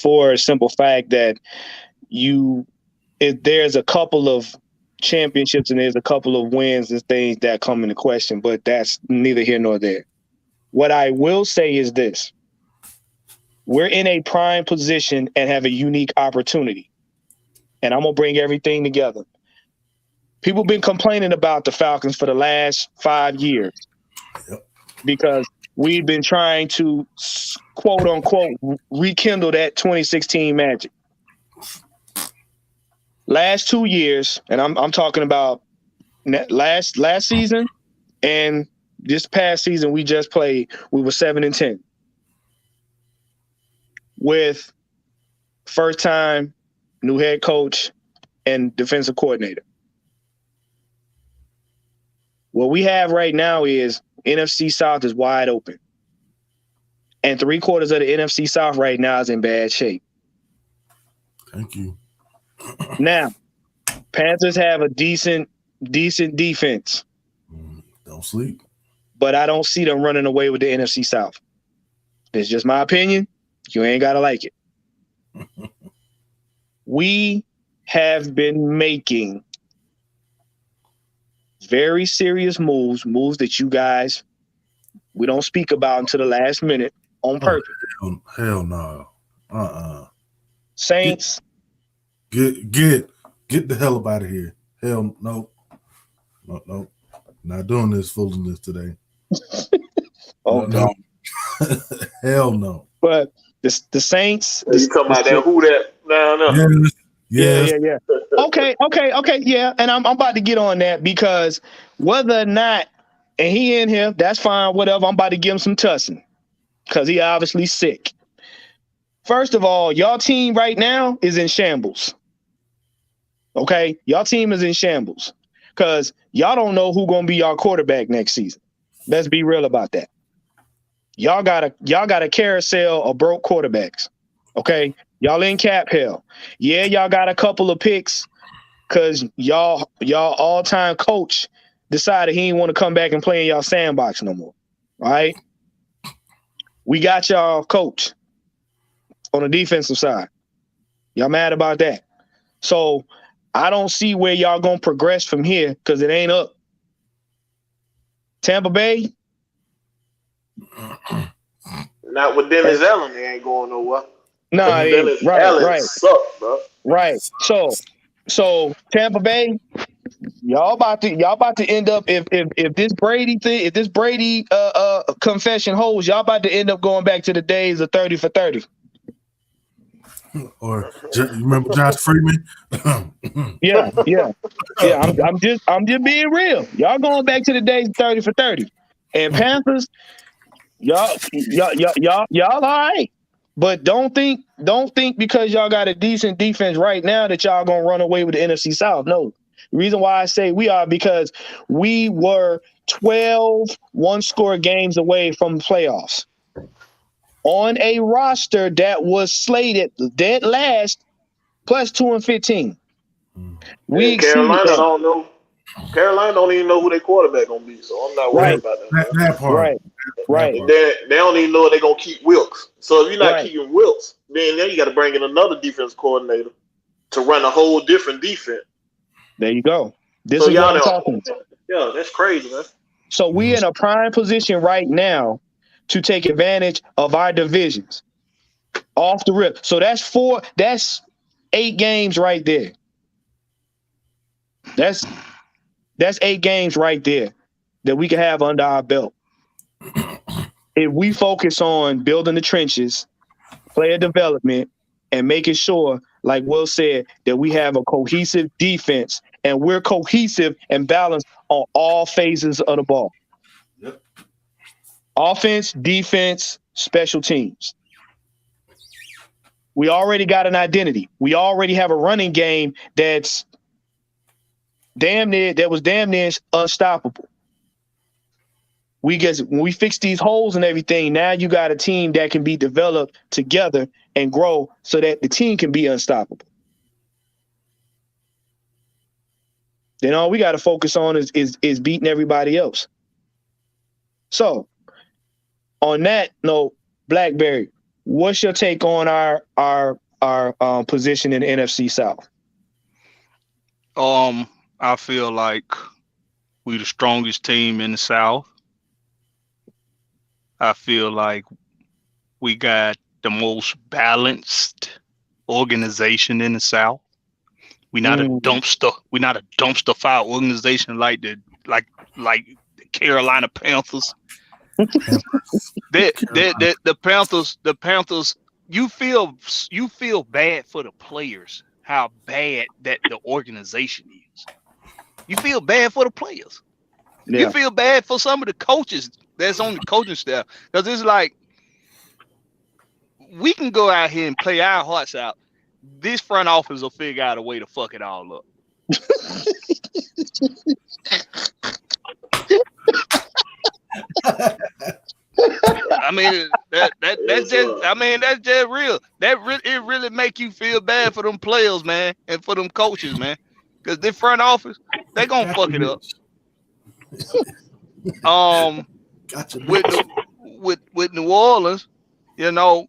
for a simple fact that there's a couple of championships and there's a couple of wins and things that come into question, but that's neither here nor there. What I will say is this: we're in a prime position and have a unique opportunity. And I'm going to bring everything together. People have been complaining about the Falcons for the last 5 years because we've been trying to, quote unquote, rekindle that 2016 magic. Last 2 years, and I'm talking about last season and this past season we just played, we were 7-10 with first time new head coach and defensive coordinator. What we have right now is NFC South is wide open. And 3/4 of the NFC South right now is in bad shape. Thank you. Now, Panthers have a decent defense. Don't sleep. But I don't see them running away with the NFC South. It's just my opinion. You ain't got to like it. We have been making very serious moves that you guys, we don't speak about until the last minute on purpose. Hell no. Saints. Get the hell up out of here. Hell no. No. Not doing this foolishness today. Okay. No. Hell no. But the Saints. You talking about that? Who that? No. Yes. Yeah. Okay. Yeah, and I'm about to get on that because whether or not, and he in here, that's fine. Whatever. I'm about to give him some tussing because he obviously sick. First of all, y'all team right now is in shambles. Okay, y'all team is in shambles because y'all don't know who gonna be y'all quarterback next season. Let's be real about that. Y'all got a carousel of broke quarterbacks. Okay, y'all in cap hell. Yeah, y'all got a couple of picks because y'all all-time coach decided he didn't want to come back and play in y'all sandbox no more. All right, we got y'all coach on the defensive side. Y'all mad about that? So I don't see where y'all gonna progress from here because it ain't up. Tampa Bay, Not with Dennis Allen, they ain't going nowhere. Nah, it ain't. Dennis Right, Allen right, sucked, bro. right. So Tampa Bay, y'all about to end up if this Brady thing, if this Brady confession holds, y'all about to end up going back to the days of 30 for 30. Or you remember Josh Freeman? Yeah. I'm just being real. Y'all going back to the days of 30 for 30. And Panthers, y'all all right. But don't think because y'all got a decent defense right now that y'all gonna run away with the NFC South. No. The reason why I say we are because we were 12 one-score games away from the playoffs. On a roster that was slated dead last plus 2-15. We exceeded Carolina that. don't know. Carolina don't even know who their quarterback gonna be, so I'm not worried Right. about that. That part. Right. Right. And they don't even know if they're gonna keep Wilkes. So if you're not Right. keeping Wilkes, then you got to bring in another defense coordinator to run a whole different defense. There you go. This So is what y'all I'm know, talking about. yeah, that's crazy, man. So we in a prime position right now to take advantage of our divisions off the rip. So that's 8 games right there. That's 8 games right there that we can have under our belt. If we focus on building the trenches, player development, and making sure, like Will said, that we have a cohesive defense and we're cohesive and balanced on all phases of the ball. Yep. Offense, defense, special teams. We already got an identity. We already have a running game that's damn near unstoppable. When we fix these holes and everything, now you got a team that can be developed together and grow so that the team can be unstoppable. Then all we got to focus on is beating everybody else. So, on that note, Blackberry, what's your take on our position in the NFC South? I feel like we the strongest team in the South. I feel like we got the most balanced organization in the South. We're not a dumpster. We're not a dumpster fire organization like the Carolina Panthers. The Panthers. You feel bad for the players. How bad that the organization is. You feel bad for the players. Yeah. You feel bad for some of the coaches that's on the coaching staff, because it's like we can go out here and play our hearts out. This front office will figure out a way to fuck it all up. I mean that's just real. It really make you feel bad for them players, man, and for them coaches, man, because this front office, they gonna fuck it up. With New Orleans, you know,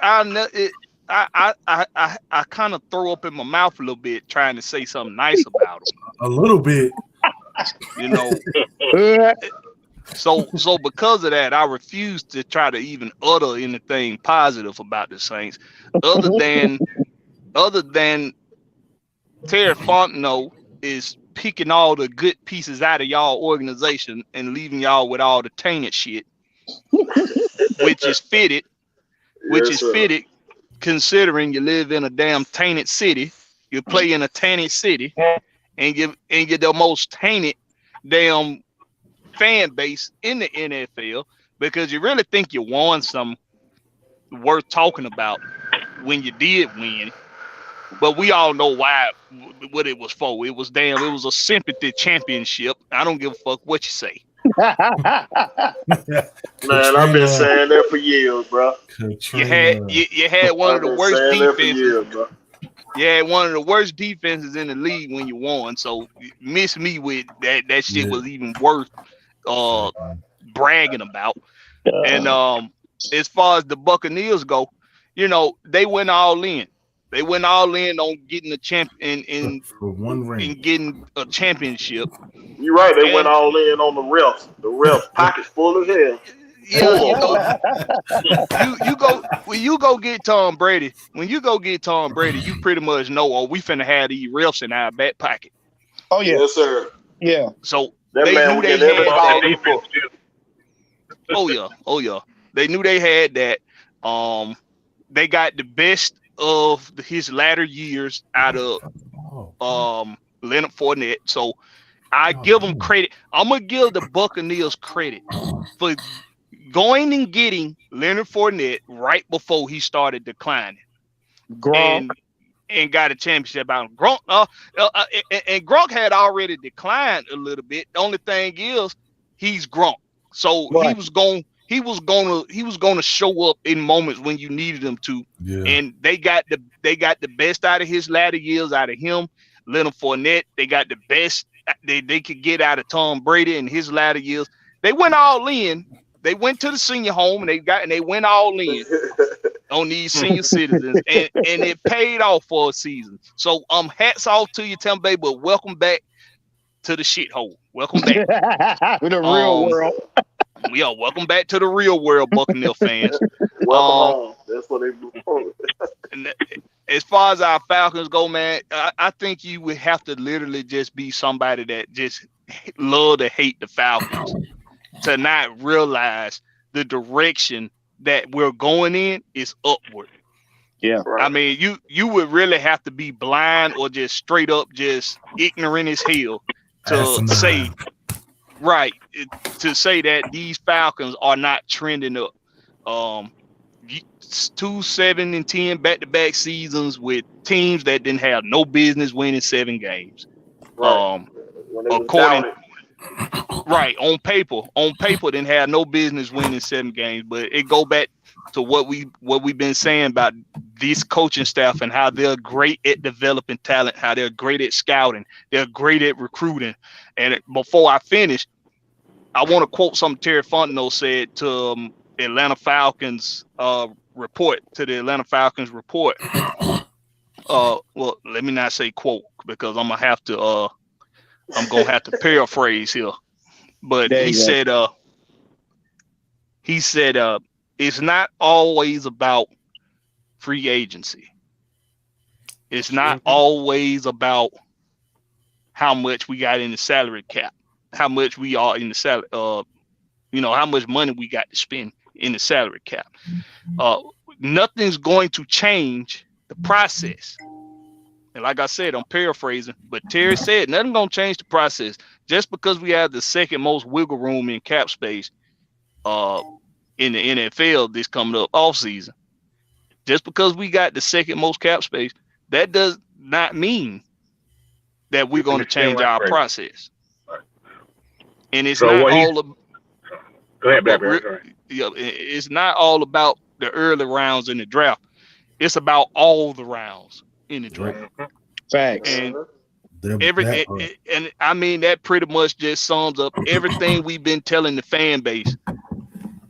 I kind of throw up in my mouth a little bit trying to say something nice about them. A little bit, you know. So because of that, I refuse to try to even utter anything positive about the Saints, other than Terry Fontenot is picking all the good pieces out of y'all organization and leaving y'all with all the tainted shit, which is fitted. Considering you live in a damn tainted city, you play in a tainted city, and you're the most tainted damn fan base in the NFL, because you really think you won something worth talking about when you did win. But we all know what it was for. It was a sympathy championship. I don't give a fuck what you say. Man, I've been saying that for years, bro. You had one of the worst defenses. You had one of the worst defenses in the league when you won. So miss me with that. That shit was even worth bragging about. And as far as the Buccaneers go, you know, they went all in. They went all in on getting a champion for one ring. and getting a championship. You're right. They went And all in on the refs. The refs pockets full as hell. yeah, you go get Tom Brady. When you go get Tom Brady, you pretty much know, oh, we finna have these refs in our back pocket. Oh yeah, Yes, sir. yeah. So That they man knew will they get every had call that. in the book. Oh yeah. They knew they had that. They got the best of his latter years out of Leonard Fournette. So I give them credit. I'm gonna give the Buccaneers credit for going and getting Leonard Fournette right before he started declining. Gronk. And got a championship out of Gronk. And Gronk had already declined a little bit. The only thing is he's Gronk. So Right. he was gonna show up in moments when you needed him to. Yeah. And they got the best out of his latter years out of him. Leonard Fournette, they got the best they could get out of Tom Brady in his latter years. They went all in. They went to the senior home and they went all in on these senior citizens, and it paid off for a season. So hats off to you, Tampa Bay, but welcome back to the shithole. Welcome back. The real world. Yeah, welcome back to the real world, Buccaneer fans. Welcome home. That's what they do. And as far as our Falcons go, man, I think you would have to literally just be somebody that just love to hate the Falcons to not realize the direction that we're going in is upward. Yeah. Right. I mean, you would really have to be blind or just straight up just ignorant as hell to say that these Falcons are not trending up. 2-7-10 back-to-back seasons with teams that didn't have no business winning 7 games. Right. According right on paper didn't have no business winning 7 games, but it go back to what we've been saying about this coaching staff and how they're great at developing talent, how they're great at scouting, they're great at recruiting. And before I finish, I want to quote something Terry Fontenot said to Atlanta Falcons report. Well, let me not say quote because I'm gonna have to paraphrase here. But he said it's not always about free agency. It's not always about how much we got in the salary cap, how much we are in the salary, how much money we got to spend in the salary cap. Nothing's going to change the process. And like I said, I'm paraphrasing, but Terry said nothing's going to change the process. Just because we have the second most wiggle room in cap space in the NFL this coming up off season, just because we got the second most cap space, that does not mean that we're going to change our process. And it's not all of. Go ahead, Blackberry. Yeah, it's not all about the early rounds in the draft. It's about all the rounds in the draft. Facts. And and I mean that pretty much just sums up everything we've been telling the fan base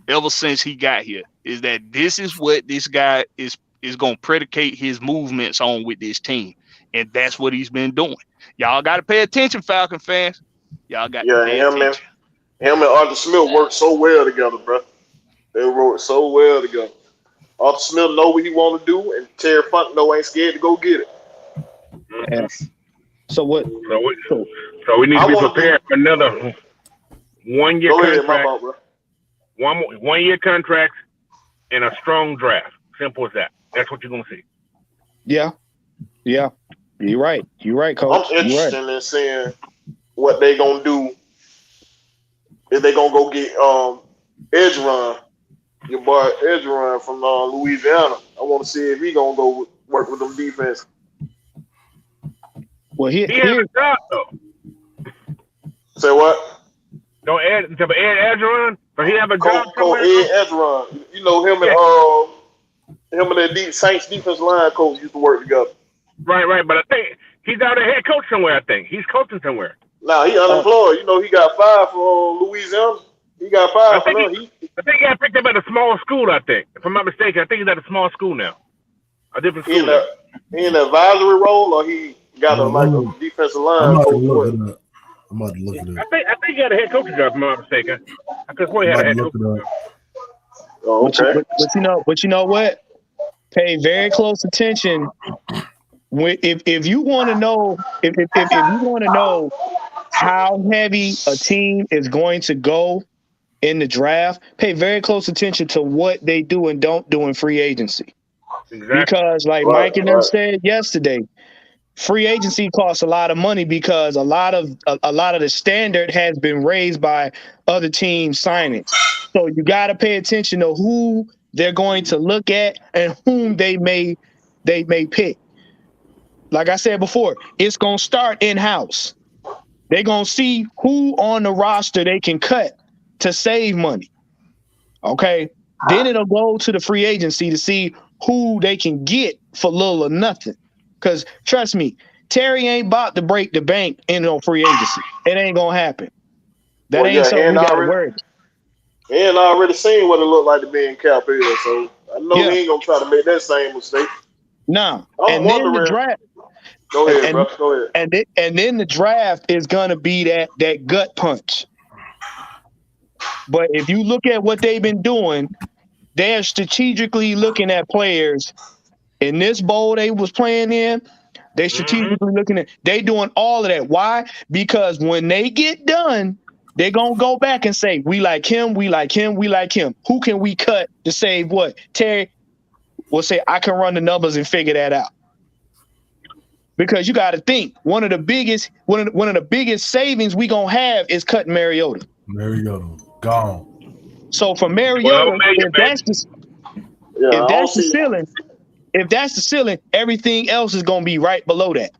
ever since he got here, is that this is what this guy is going to predicate his movements on with this team. And that's what he's been doing. Y'all got to pay attention, Falcon fans. Y'all got to pay attention. Him and Arthur Smith worked so well together, bro. They worked so well together. Arthur Smith know what he want to do, and Terry Fontenot ain't scared to go get it. Yes. So what? So we need to be prepared for another 1 year contract. One year contract and a strong draft. Simple as that. That's what you're gonna see. Yeah. You're right, Coach. I'm interested in seeing what they gonna do. If they gonna go get Edgerun, your boy Edgerun from Louisiana. I want to see if he gonna go work with them defense. Well, he has a job though. Say what? Don't Ed Edgerun, but he have a job. Ed Edgerun. You know him and that Saints defensive line coach used to work together. Right. But I think he's out a head coach somewhere. I think he's coaching somewhere. Nah, he unemployed. You know, he got fired from Louisiana. He got fired from them. I think he got picked up at a small school, I think. If I'm not mistaken, I think he's at a small school now. A different school. He in the advisory role, or he got a defensive line coach? I'm about to look at it. I think he had a head coaching job, if I'm not mistaken. I could swear he had a head coaching job. Oh, okay. But you know what? Pay very close attention. If you want to know if you want to know how heavy a team is going to go in the draft, pay very close attention to what they do and don't do in free agency. Exactly. Because like Mike and them said yesterday, free agency costs a lot of money because a lot of the standard has been raised by other teams signing. So you got to pay attention to who they're going to look at and whom they may pick. Like I said before, it's going to start in-house. They're going to see who on the roster they can cut to save money. Okay? Then it'll go to the free agency to see who they can get for little or nothing. Because trust me, Terry ain't about to break the bank in no free agency. It ain't going to happen. That ain't something we got to worry about. And I already seen what it looked like to be in Cap Hill, so I know he ain't going to try to make that same mistake. No. And then the draft. Go ahead, bro. Go ahead. And then the draft is going to be that gut punch. But if you look at what they've been doing, they're strategically looking at players. In this bowl they was playing in, they strategically looking at, they doing all of that. Why? Because when they get done, they're going to go back and say, we like him, we like him, we like him. Who can we cut to save what? Terry will say, I can run the numbers and figure that out. Because you got to think, one of the biggest savings we going to have is cutting Mariota. Mariota, gone. So for Mariota, if that's the ceiling, everything else is going to be right below that.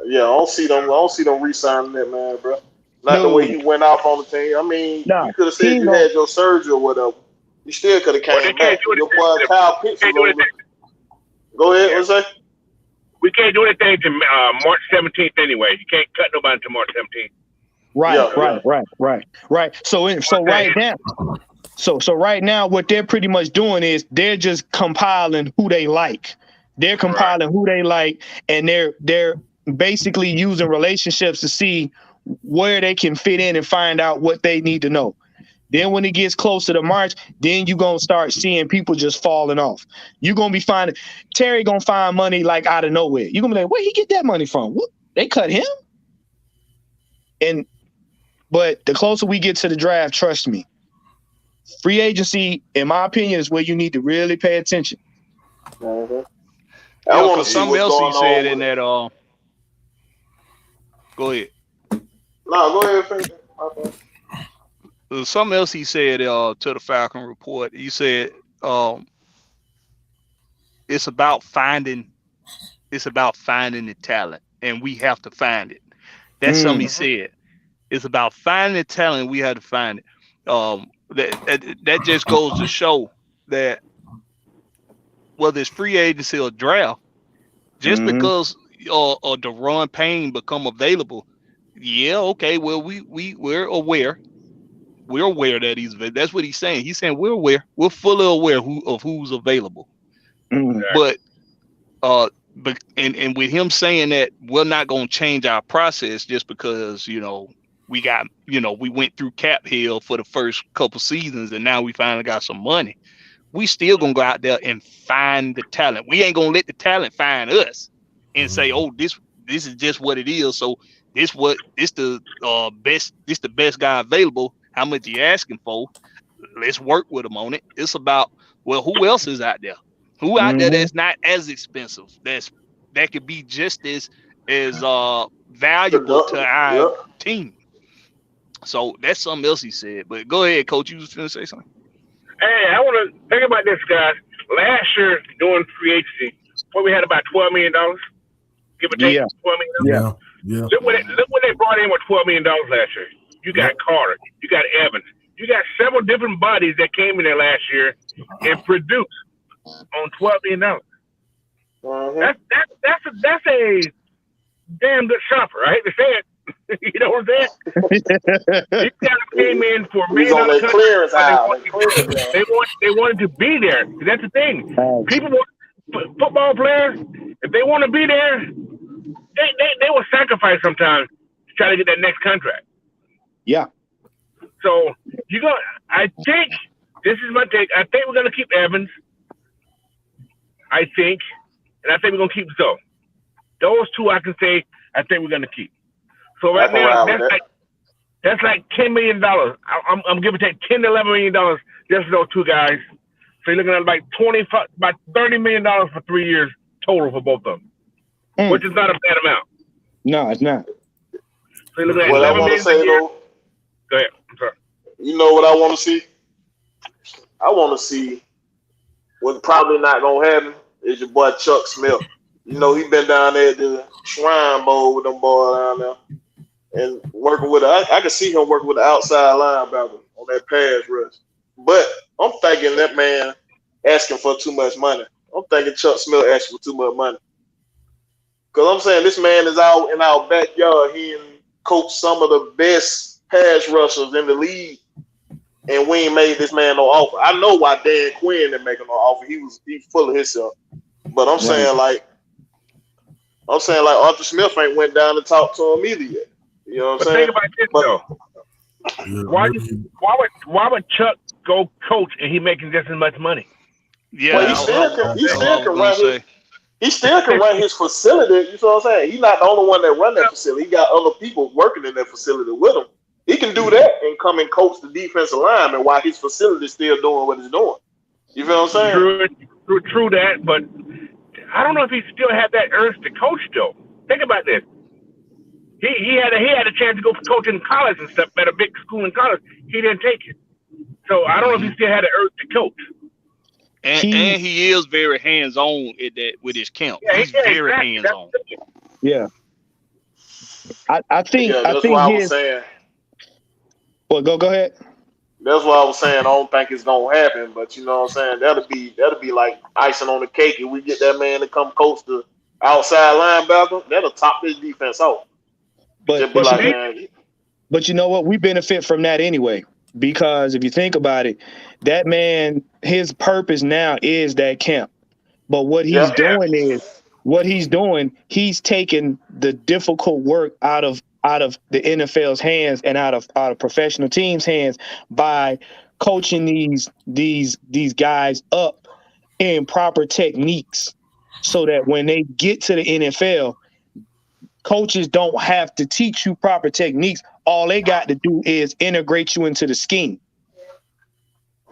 Yeah, I don't see them re-signing that man, bro. Not the way he went off on the team. I mean, you could have said you had your surgery or whatever. You still could have came back. Your boy Kyle Pitts. Go ahead, what's that? We can't do anything to March 17th anyway. You can't cut nobody until March 17th. Right. So right now, what they're pretty much doing is they're just compiling who they like. They're compiling who they like, and they're basically using relationships to see where they can fit in and find out what they need to know. Then when it gets closer to March, then you're going to start seeing people just falling off. You're going to be finding – Terry going to find money like out of nowhere. You're going to be like, where he get that money from? What? They cut him? But the closer we get to the draft, trust me, free agency, in my opinion, is where you need to really pay attention. Because something else he said in that go ahead. No, go ahead. Okay. Something else he said to the Falcon Report. He said it's about finding the talent, and we have to find it. That's something he said. It's about finding the talent. We have to find it. That just goes to show that whether it's free agency or draft, just because Daron Payne become available, well, we're aware. We're aware that he's available. That's what he's saying. He's saying we're aware. We're fully aware of who's available. But with him saying that we're not going to change our process just because, we went through Cap Hill for the first couple seasons and now we finally got some money. We still going to go out there and find the talent. We ain't going to let the talent find us and say, oh, this is just what it is. So this the best guy available. How much you asking for? Let's work with them on it. It's about, well, who else is out there? Who out there that's not as expensive? That could be just as valuable to our team. So that's something else he said. But go ahead, Coach. You was going to say something. Hey, I want to think about this, guys. Last year during free agency, we had about $12 million, give or take. $12 million. Yeah. Look what they brought in with $12 million last year. You got Carter, you got Evans, you got several different bodies that came in there last year and produced on $12 million. That's a damn good shopper, right? To say it. You know what I'm saying? These guys came in for $1 million. They wanted to be there. That's the thing. People want football players. if they want to be there, they will sacrifice sometimes to try to get that next contract. Yeah. So I think this is my take. I think we're gonna keep Evans. I think we're gonna keep Zoe. Those two I can say I think we're gonna keep. So right now that's like $10 million. I'm giving take $10 to $11 million just for those two guys. So you're looking at like about $30 million for 3 years total for both of them, which is not a bad amount. No, it's not. So you're looking at what I $11 want to say though. Go ahead. I'm sorry. You know what I want to see? I want to see what's probably not gonna happen is your boy Chuck Smith. You know, he been down there at the Shrine Bowl with them boys down there. And working with I can see him working with the outside linebacker on that pass rush. But I'm thinking that man asking for too much money. I'm thinking Chuck Smith asking for too much money. Because I'm saying this man is out in our backyard. He coached some of the best pass rushers in the league. And we ain't made this man no offer. I know why Dan Quinn didn't make him no offer. He's full of himself. But I'm saying like Arthur Smith ain't went down and talked to him either yet. You know what I'm saying? Think about this though. Why would Chuck go coach and he making just as much money? Yeah, well, he still can run his facility. You know what I'm saying? He's not the only one that run that facility. He got other people working in that facility with him. He can do that and come and coach the defensive lineman while his facility is still doing what it's doing. You feel what I'm saying? True that, but I don't know if he still had that urge to coach though. Think about this. He had a chance to go coach in college and stuff at a big school in college. He didn't take it. So I don't know if he still had the urge to coach. And he is very hands-on with his camp. Yeah, he's very hands-on. Yeah. I think why I was saying. Well, go ahead. That's why I was saying I don't think it's gonna happen, but you know what I'm saying? That'll be like icing on the cake if we get that man to come coach the outside linebacker. That'll top this defense off. But you know what? We benefit from that anyway, because if you think about it, that man, his purpose now is that camp. But what he's doing, he's taking the difficult work out of the NFL's hands and out of professional teams' hands by coaching these guys up in proper techniques, so that when they get to the NFL, coaches don't have to teach you proper techniques. All they got to do is integrate you into the scheme.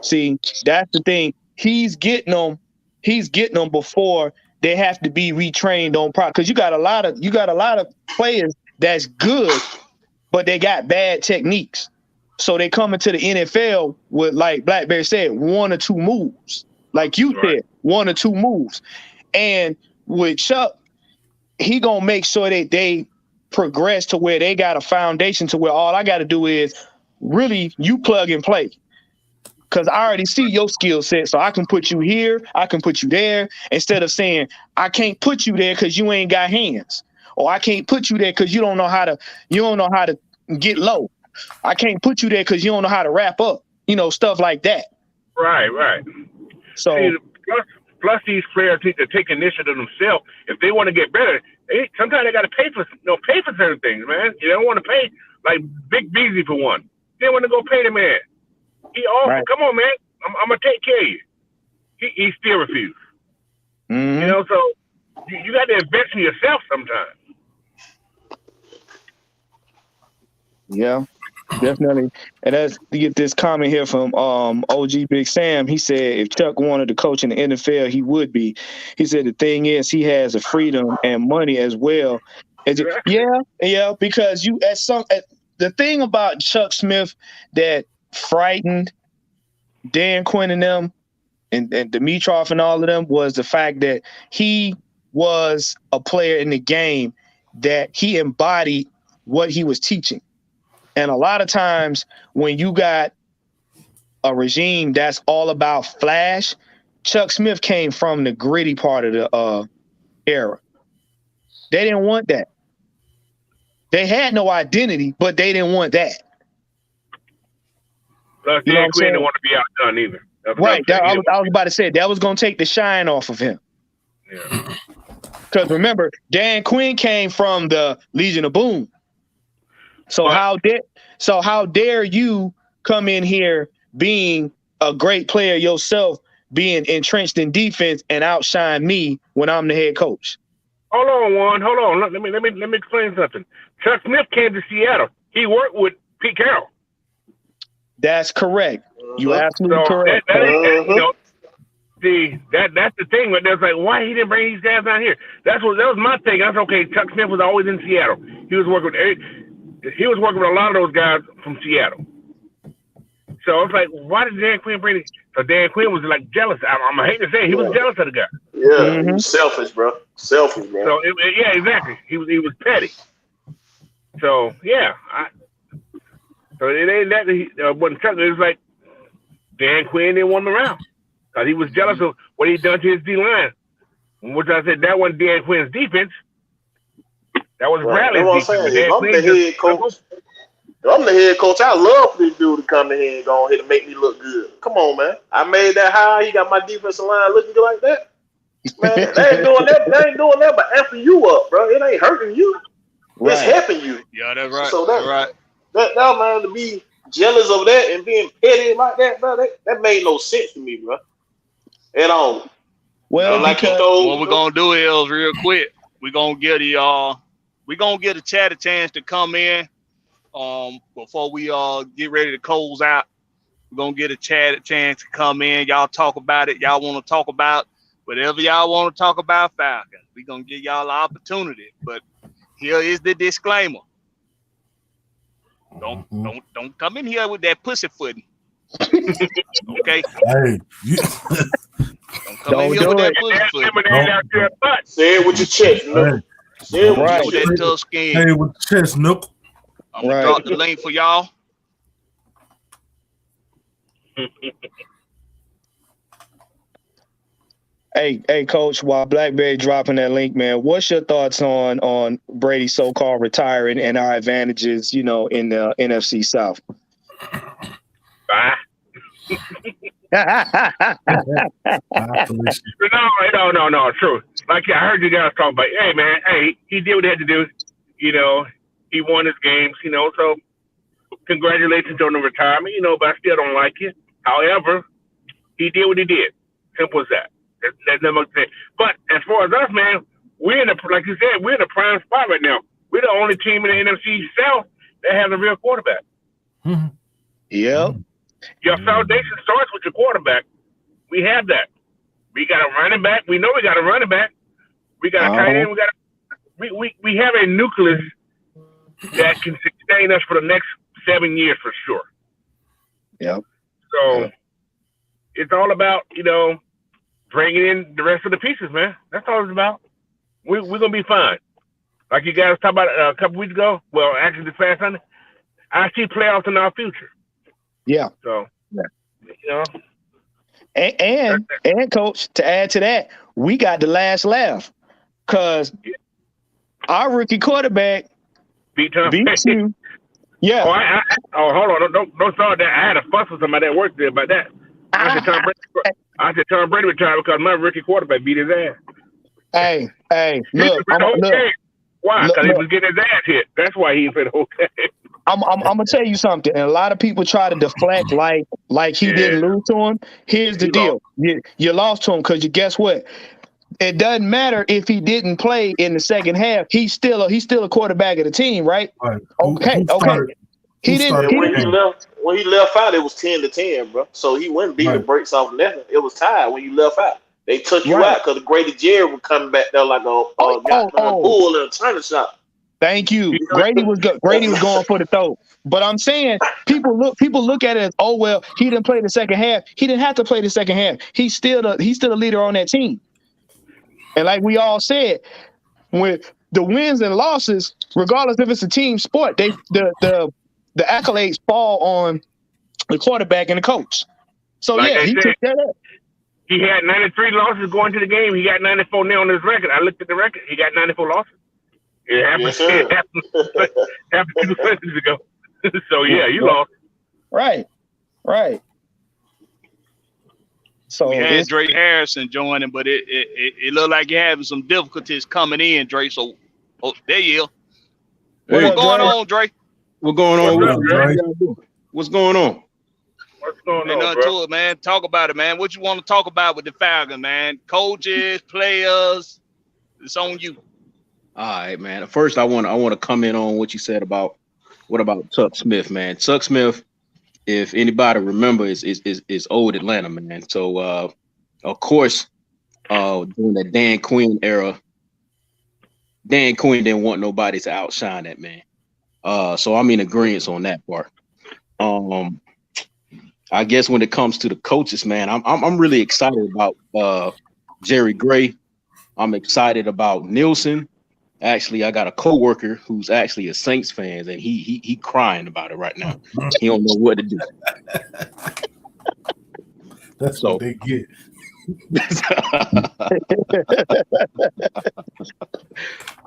See, that's the thing. He's getting them before they have to be retrained on proper. Because you got a lot of players that's good, but they got bad techniques. So they come into the NFL with, like Blackberry said, 1 or 2 moves. Like you said, 1 or 2 moves. And with Chuck, he gonna make sure that they progress to where they got a foundation to where all I got to do is really you plug and play. Because I already see your skill set, so I can put you here, I can put you there, instead of saying I can't put you there because you ain't got hands, or I can't put you there because you don't know how to get low. I can't put you there because you don't know how to wrap up. You know, stuff like that. Right. So. See, plus these players need to take initiative themselves. If they want to get better, sometimes they got to pay for certain things, man. You don't want to pay, like Big Beasley for one. They want to go pay the man. He offered, right. Come on, man, I'm gonna take care of you. He still refused. Mm-hmm. You know, so you got to invest in yourself sometimes. Yeah. Definitely. And as to get this comment here from OG Big Sam, he said if Chuck wanted to coach in the NFL, he would be. He said the thing is he has the freedom and money as well. Yeah, because the thing about Chuck Smith that frightened Dan Quinn and them and Dimitroff and all of them was the fact that he was a player in the game that he embodied what he was teaching. And a lot of times when you got a regime that's all about flash, Chuck Smith came from the gritty part of the era. They didn't want that. They had no identity, but they didn't want that. Plus, Dan Quinn didn't want to be outdone either. Right. I was about to say that was going to take the shine off of him. Yeah. Because remember, Dan Quinn came from the Legion of Boom. So But- how dare you come in here being a great player yourself, being entrenched in defense and outshine me when I'm the head coach? Hold on, Juan. Hold on. Let me explain something. Chuck Smith came to Seattle. He worked with Pete Carroll. That's correct. You absolutely So correct. That's the thing. But there's like, why he didn't bring these guys down here? That was my thing. I was okay. Chuck Smith was always in Seattle. He was working with a lot of those guys from Seattle. So I was like, why did Dan Quinn bring it? So Dan Quinn was like jealous. I'm hate to say it, he was jealous of the guy. Yeah, he was selfish, bro. So exactly. He was petty. So yeah, so it ain't that when Chuck, it was like Dan Quinn didn't want him around because he was jealous of what he done to his D line. Which I said that wasn't Dan Quinn's defense. That was Bradley's defense. I'm the head coach. I love for this dude to come in here and go ahead and make me look good. Come on, man. I made that high. He got my defensive line looking good like that. Man, they ain't doing that. They ain't doing that, but amping you up, bro. It ain't hurting you. Right. It's helping you. Yeah, that's right. So that's right. That man, to be jealous of that and being petty like that, bro, that made no sense to me, bro. At all. Well, like what we're gonna do is real quick. We're gonna get a Chad a chance to come in. Before we get ready to close out, we're gonna get a Chad a chance to come in. Y'all talk about it. Y'all want to talk about whatever y'all want to talk about Falcons. We're gonna give y'all an opportunity. But here is the disclaimer. Don't come in here with that pussyfooting. Okay? Hey, don't come in here with that pussyfooting. Say it with your chest, look. Say it with that tough skin. Hey, with your chest, look. I'm gonna drop the link for y'all. Hey, Coach, while Blackberry dropping that link, man, what's your thoughts on Brady so-called retiring and our advantages, in the NFC South? No, true. Like I heard you guys talk about, hey man, he did what he had to do. He won his games, so congratulations on the retirement, but I still don't like it. However, he did what he did. Simple as that. That's nothing to say. But as far as us, man, like you said, we're in a prime spot right now. We're the only team in the NFC South that has a real quarterback. Mm-hmm. Yep. Your foundation starts with your quarterback. We have that. We got a running back. We know we got a running back. We got a tight end. We have a nucleus that can sustain us for the next 7 years for sure. Yep. So it's all about, bringing in the rest of the pieces, man. That's all it's about. We're going to be fine. Like you guys talked about a couple weeks ago. Well, actually this past Sunday, I see playoffs in our future. Yeah. So, And Coach, to add to that, we got the last laugh because our rookie quarterback beat you. Yeah. Hold on. Don't start that. I had a fuss with somebody that worked there about that. I said Tom Brady retired because my rookie quarterback beat his ass. Hey, look. Why? Because he was getting his ass hit. That's why he said okay. I'm gonna tell you something, and a lot of people try to deflect like he didn't lose to him. Here's the deal: you lost to him because guess what? It doesn't matter if he didn't play in the second half. He's still a quarterback of the team, right? Okay. When he left out, it was 10-10, bro. So he wouldn't beat the brakes off nothing. It was tied when you left out. They took you out because the Grady Jerry was coming back there like a bull in a china shop. Thank you. Grady was going for the throat. But I'm saying people look at it as, oh well, he didn't play the second half. He didn't have to play the second half. He's still a leader on that team. And like we all said, with the wins and losses, regardless if it's a team sport, the accolades fall on the quarterback and the coach. So he took that up. He had 93 losses going to the game. He got 94 now on his record. I looked at the record. He got 94 losses. It happened 2 seasons ago. So you lost. Right. So We had it's Dre Harrison joining, but it looked like you're having some difficulties coming in, Dre. So, there you go. what Hey, What's up, going Dre? on, Dre? what's going What's on with up, you, Dre? man? How y'all doing? What's going on? What's going Ain't on, nothing bro? to it, man. Talk about it, man. What you want to talk about with the Falcons, man? Coaches, players. It's on you. All right, man. First, I want to comment on what you said about Tuck Smith, man. Tuck Smith, if anybody remember, is old Atlanta, man. So of course, during the Dan Quinn era, Dan Quinn didn't want nobody to outshine that man. So I'm in agreement on that part. I guess when it comes to the coaches, man, I'm really excited about Jerry Gray. I'm excited about Nielsen. Actually, I got a coworker who's actually a Saints fan, and he crying about it right now. He don't know what to do. That's So, what they get.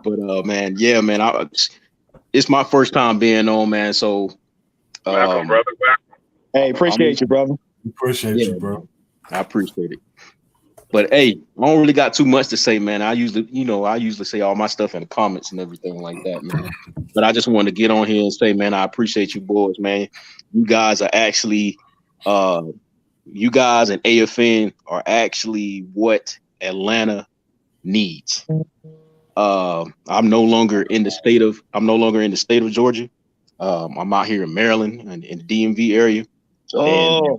but man, yeah, man, it's my first time being on, man. So, Welcome, brother. Welcome. Hey, appreciate you, brother. Appreciate yeah, you, bro. I appreciate it. But hey, I don't really got too much to say, man. I usually say all my stuff in the comments and everything like that, man. But I just wanted to get on here and say, man, I appreciate you boys, man. You guys are actually, you guys and AFN are actually what Atlanta needs. I'm no longer in the state of Georgia. I'm out here in Maryland and in the DMV area. Oh,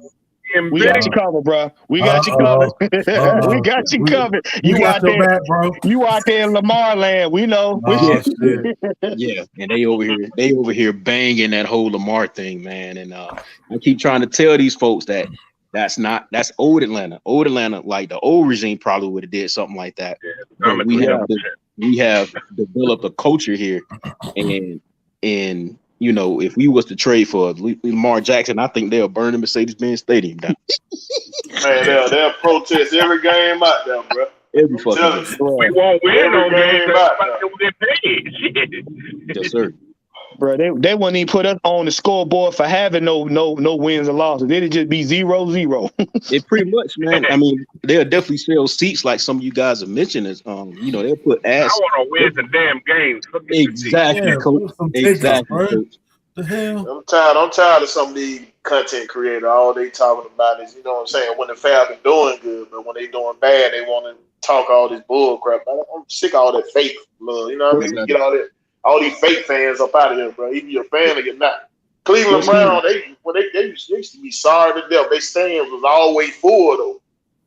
And we big, got you covered, bro. We got you covered. We got you covered. We You got out your there. back, bro. You out there in Lamar land. We know. Oh, shit. Yeah, and they over here banging that whole Lamar thing, man. And I keep trying to tell these folks that's old Atlanta. Old Atlanta, like the old regime probably would have did something like that. I'm But a we have developed a culture here, and you know, if we was to trade for Lamar Jackson, I think they'll burn the Mercedes-Benz Stadium down. Man, they'll protest every game out there, bro. Every I'm fucking telling game. you. We won't win Every on games game because out they will get paid. Shit. Yes, sir. Bro, they wouldn't even put us on the scoreboard for having no wins or losses. It'd just be 0-0. It pretty much, man. I mean, they'll definitely sell seats like some of you guys have mentioned. As you know, they'll put I ass. want to win some damn games. Look at the Exactly, Yeah, coach. put some tickets, Exactly, bro. coach. The hell? I'm tired of some of these content creators. All they talking about is, you know what I'm saying, when the Falcons doing good, but when they doing bad, they want to talk all this bull crap. I'm sick of all that fake love. You know what I mean? Exactly. Get all these fake fans up out of here, bro. Either you're a fan or you're not. Cleveland Well, Brown, they used to be sorry to death. They stands was always full though.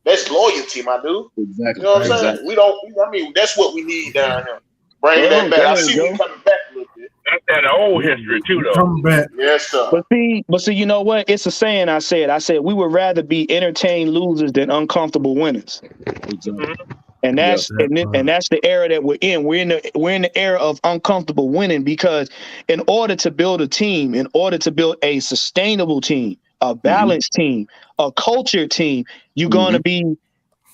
That's loyalty, my dude. Exactly. You know what I'm saying? Exactly. We don't. I mean, that's what we need down here. Bring Well, that back. I there see you we go. coming back a little bit. That's that old history too, though. Come back. Yes, sir. But see, you know what? It's a saying I said we would rather be entertained losers than uncomfortable winners. Exactly. And that's Yeah. and that's the era that we're in. We're in the era of uncomfortable winning, because in order to build a team, in order to build a sustainable team, a balanced team, a culture team, you're gonna be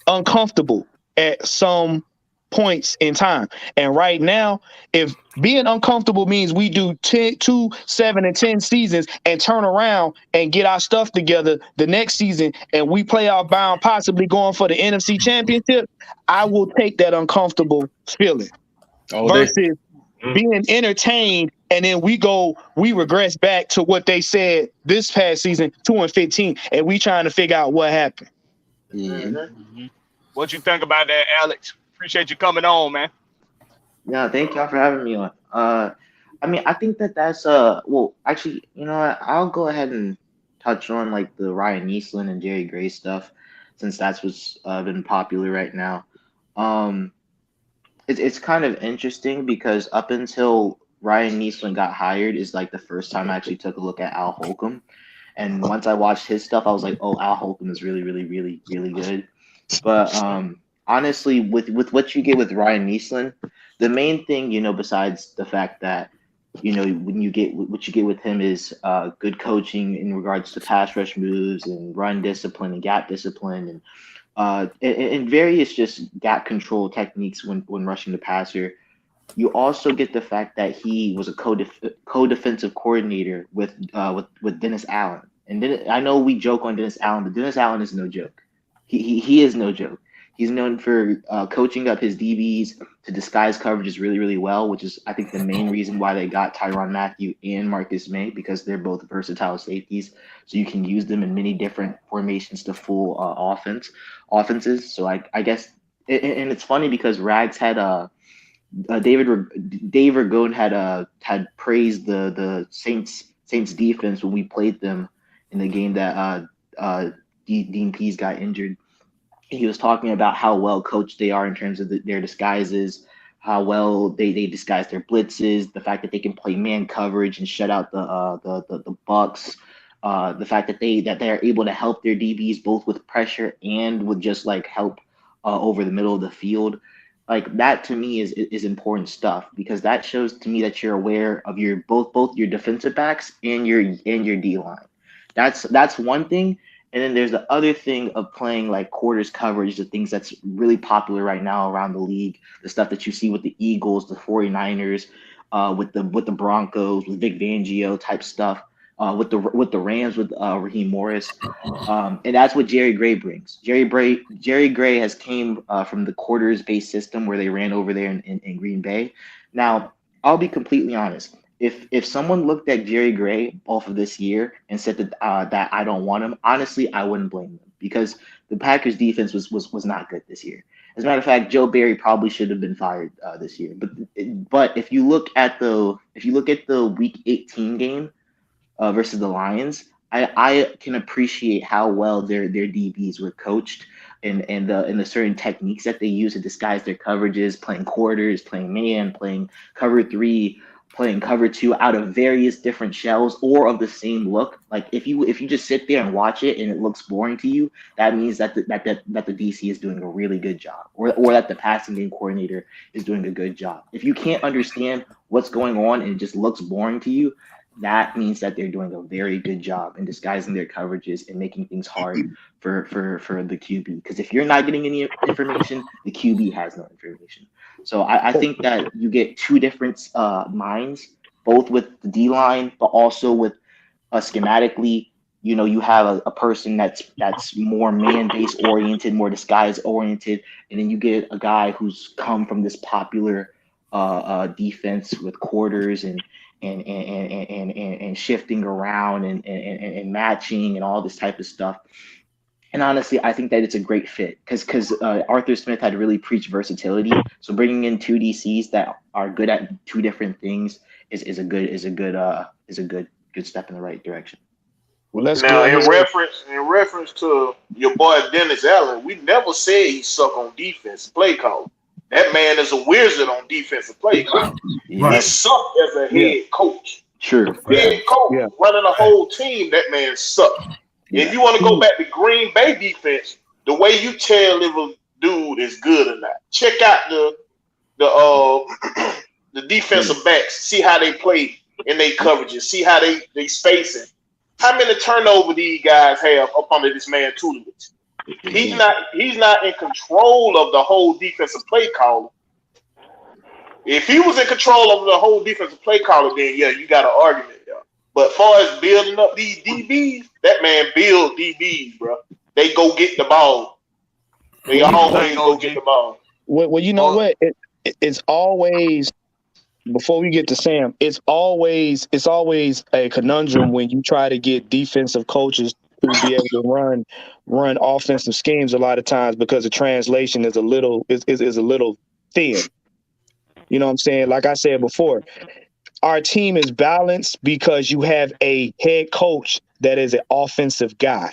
uncomfortable at some points in time. And right now, if being uncomfortable means we do 2, 7, and 10 seasons and turn around and get our stuff together the next season and we play our bound, possibly going for the NFC Championship, I will take that uncomfortable feeling versus being entertained and then we regress back to what they said this past season, 2-15, and we trying to figure out what happened. What you think about that, Alex? Appreciate you coming on, man. Yeah, thank y'all for having me on. I mean, I think that's well, actually, you know what? I'll go ahead and touch on like the Ryan Neesland and Jerry Gray stuff, since that's what's been popular right now. It's kind of interesting because up until Ryan Neesland got hired is like the first time I actually took a look at Al Holcomb, and once I watched his stuff, I was like, oh, Al Holcomb is really, really, really, really good. But honestly, with what you get with Ryan Neesland, the main thing, you know, besides the fact that, you know, when you get what you get with him is good coaching in regards to pass rush moves and run discipline and gap discipline and various just gap control techniques when rushing the passer. You also get the fact that he was a co-defensive coordinator with Dennis Allen. And then I know we joke on Dennis Allen, but Dennis Allen is no joke. He is no joke. He's known for coaching up his DBs to disguise coverages really, really well, which is, I think, the main reason why they got Tyrann Mathieu and Marcus May, because they're both versatile safeties. So you can use them in many different formations to fool offenses. So I guess, and it's funny because Rags had Dave Ragone had praised the Saints defense when we played them in the game that Dean Pease got injured. He was talking about how well coached they are in terms of their disguises, how well they disguise their blitzes, the fact that they can play man coverage and shut out the Bucks, the fact that they're able to help their DBs both with pressure and with just like help over the middle of the field. Like that to me is important stuff, because that shows to me that you're aware of your both your defensive backs and your D line. That's one thing. And then there's the other thing of playing like quarters coverage, the things that's really popular right now around the league, the stuff that you see with the Eagles, the 49ers, with the Broncos, with Vic Fangio type stuff, with the Rams with Raheem Morris. And that's what Jerry Gray brings. Jerry Gray has came from the quarters-based system where they ran over there in Green Bay. Now, I'll be completely honest. If someone looked at Jerry Gray off of this year and said that I don't want him, honestly, I wouldn't blame them, because the Packers defense was not good this year. As a matter of fact, Joe Barry probably should have been fired this year. But if you look at the Week 18 game versus the Lions, I can appreciate how well their DBs were coached and the certain techniques that they use to disguise their coverages, playing quarters, playing man, playing cover 3, playing cover 2 out of various different shells or of the same look. Like if you just sit there and watch it and it looks boring to you, that means that the DC is doing a really good job, or that the passing game coordinator is doing a good job. If you can't understand what's going on and it just looks boring to you, that means that they're doing a very good job in disguising their coverages and making things hard for the QB. Because if you're not getting any information, the QB has no information. So I think that you get two different minds, both with the D-line, but also with schematically. You know, you have a person that's more man-based oriented, more disguise oriented, and then you get a guy who's come from this popular defense with quarters and shifting around and matching and all this type of stuff. And honestly, I think that it's a great fit because Arthur Smith had really preached versatility. So bringing in two DCs that are good at two different things is a good step in the right direction. Well, let's now go in reference to your boy Dennis Allen, we never said he suck on defense play call. That man is a wizard on defensive play call. Yeah. He sucked as a head coach. Sure. Head coach running a whole team, that man sucked. Yeah. If you want to go back to Green Bay defense, the way you tell if a dude is good or not, check out the defensive backs, see how they play in their coverages, see how they spacing. How many turnover these guys have up under this man tutelage? He's not in control of the whole defensive play caller. If he was in control of the whole defensive play caller, then yeah, you got an argument there. But as far as building up these DBs, that man build DBs, bro. They go get the ball. They always go get the ball. Well, you know what? It's always, before we get to Sam, it's always a conundrum when you try to get defensive coaches to be able to run offensive schemes a lot of times, because the translation is a little thin. You know what I'm saying? Like I said before, our team is balanced because you have a head coach that is an offensive guy.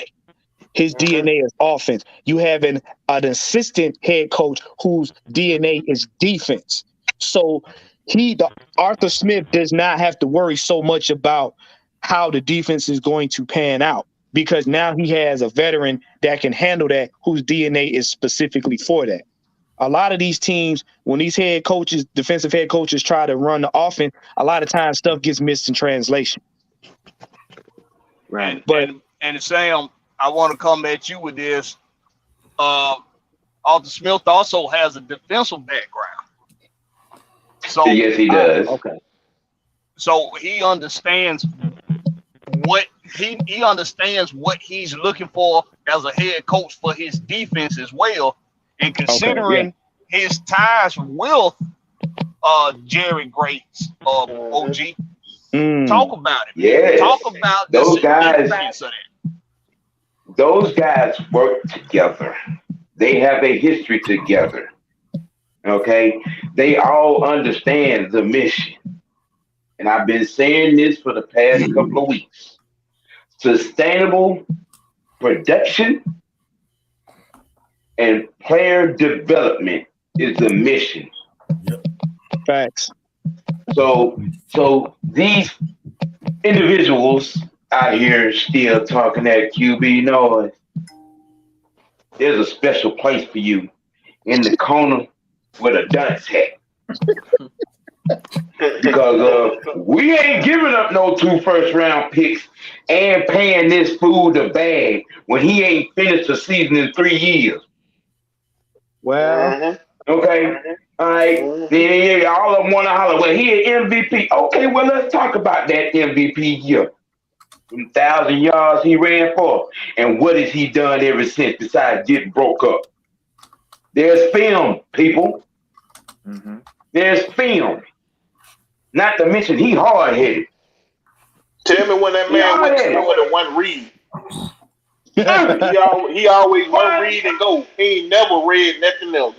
His DNA is offense. You have an assistant head coach whose DNA is defense. So Arthur Smith does not have to worry so much about how the defense is going to pan out, because now he has a veteran that can handle that, whose DNA is specifically for that. A lot of these teams, when these defensive head coaches try to run the offense, a lot of times stuff gets missed in translation. Right. And Sam, I want to come at you with this. Arthur Smith also has a defensive background. So yes, he does. Okay. So he understands what he understands what he's looking for as a head coach for his defense as well. And considering his ties with Jerry Grace OG, talk about it. Yes. Talk about those the guys. significance of that. Those guys work together. They have a history together. Okay, they all understand the mission, and I've been saying this for the past couple of weeks. Sustainable production and player development is the mission. Facts. So these individuals out here still talking that QB noise, there's a special place for you in the corner with a dunce hat. Because we ain't giving up no 2 first-round picks and paying this fool the bag when he ain't finished the season in 3 years. Well, okay. All right. Then all of them want to holler, well, he an MVP. Okay, well, let's talk about that MVP year. 1,000 yards he ran for. And what has he done ever since besides getting broke up? There's film, people. There's film. Not to mention he hard-headed. Tell me when that man went to with a one read. he always one read and go. He ain't never read nothing else.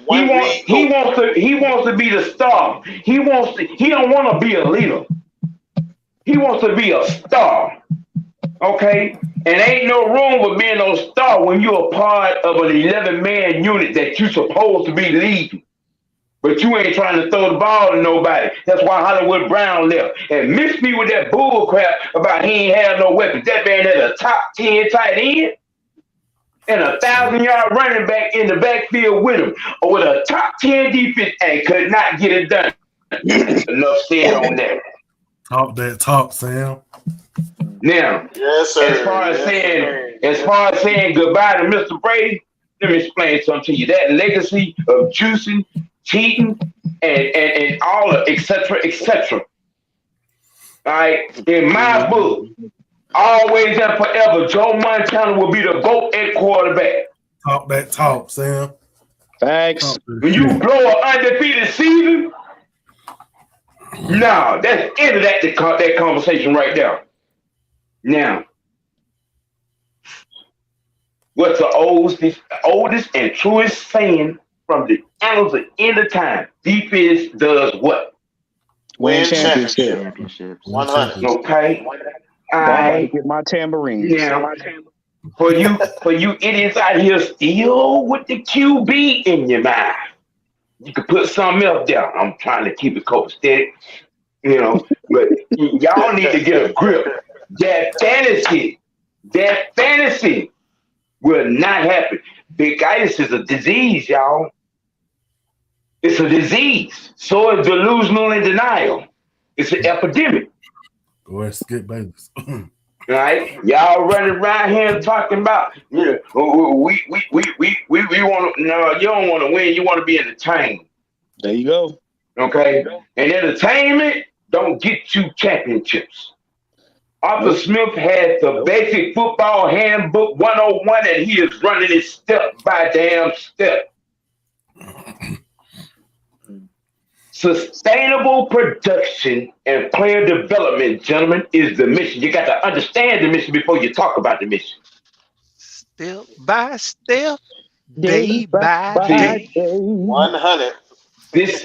He wants to be the star. He don't want to be a leader. He wants to be a star. Okay? And ain't no room for being no star when you're a part of an 11-man unit that you're supposed to be leading. But you ain't trying to throw the ball to nobody. That's why Hollywood Brown left. And mixed me with that bull crap about he ain't have no weapons. That man had a top 10 tight end and a 1,000-yard running back in the backfield with him, or with a top 10 defense and could not get it done. Enough said on that. Talk that talk, Sam. Now, yes, sir. As far as saying goodbye to Mr. Brady, let me explain something to you. That legacy of juicing, cheating, and all of et cetera. All right, in my book, always and forever, Joe Montana will be the GOAT at quarterback. Talk that talk, Sam. facts. When you blow an undefeated season, no, that's end of that conversation right there. Now, what's the oldest and truest saying from the annals of end of time? Defense does what? Win Championships. 100. Okay. I get my tambourine. Now, for you idiots out here still with the QB in your mind, you could put something else there. I'm trying to keep it copacetic, but y'all need to get a grip. That fantasy will not happen. Bigitis is a disease, y'all. It's a disease. So is delusional and denial. It's an epidemic. Go ahead, skip babies. All right, y'all running around here talking about, we want to. No, you don't want to win. You want to be entertained. There you go. Okay, and entertainment don't get you championships. Arthur Smith had the basic football handbook 101, and he is running it step by damn step. Sustainable production and player development, gentlemen, is the mission. You got to understand the mission before you talk about the mission. Step by step, day by day. 100. This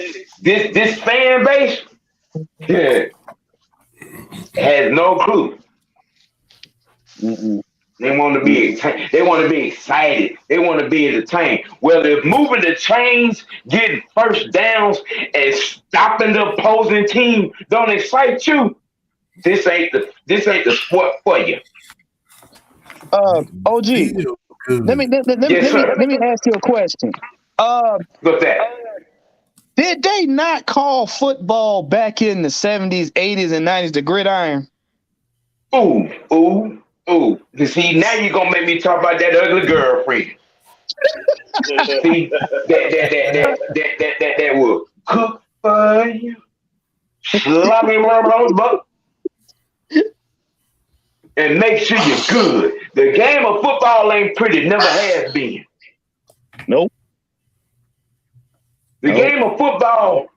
fan base has no clue. They want to be they want to be excited. They want to be entertained. Well, if moving the chains, getting first downs, and stopping the opposing team don't excite you, this ain't the sport for you. OG, let me ask you a question. What's that? Did they not call football back in the 70s, 80s, and 90s the gridiron? Ooh. See, now you're gonna make me talk about that ugly girlfriend. See, that will cook for you. and make sure you're good. The game of football ain't pretty, never has been. Nope. The game of football,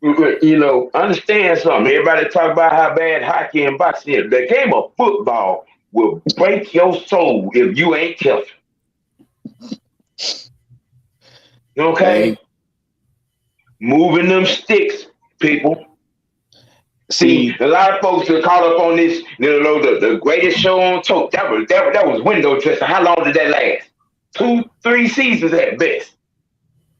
you know, understand something. Everybody talk about how bad hockey and boxing is. The game of football will break your soul if you ain't careful. Okay? Hey. Moving them sticks, people. See, a lot of folks are caught up on this, you know, the greatest show on tote. That was window dressing. How long did that last? 2-3 seasons at best.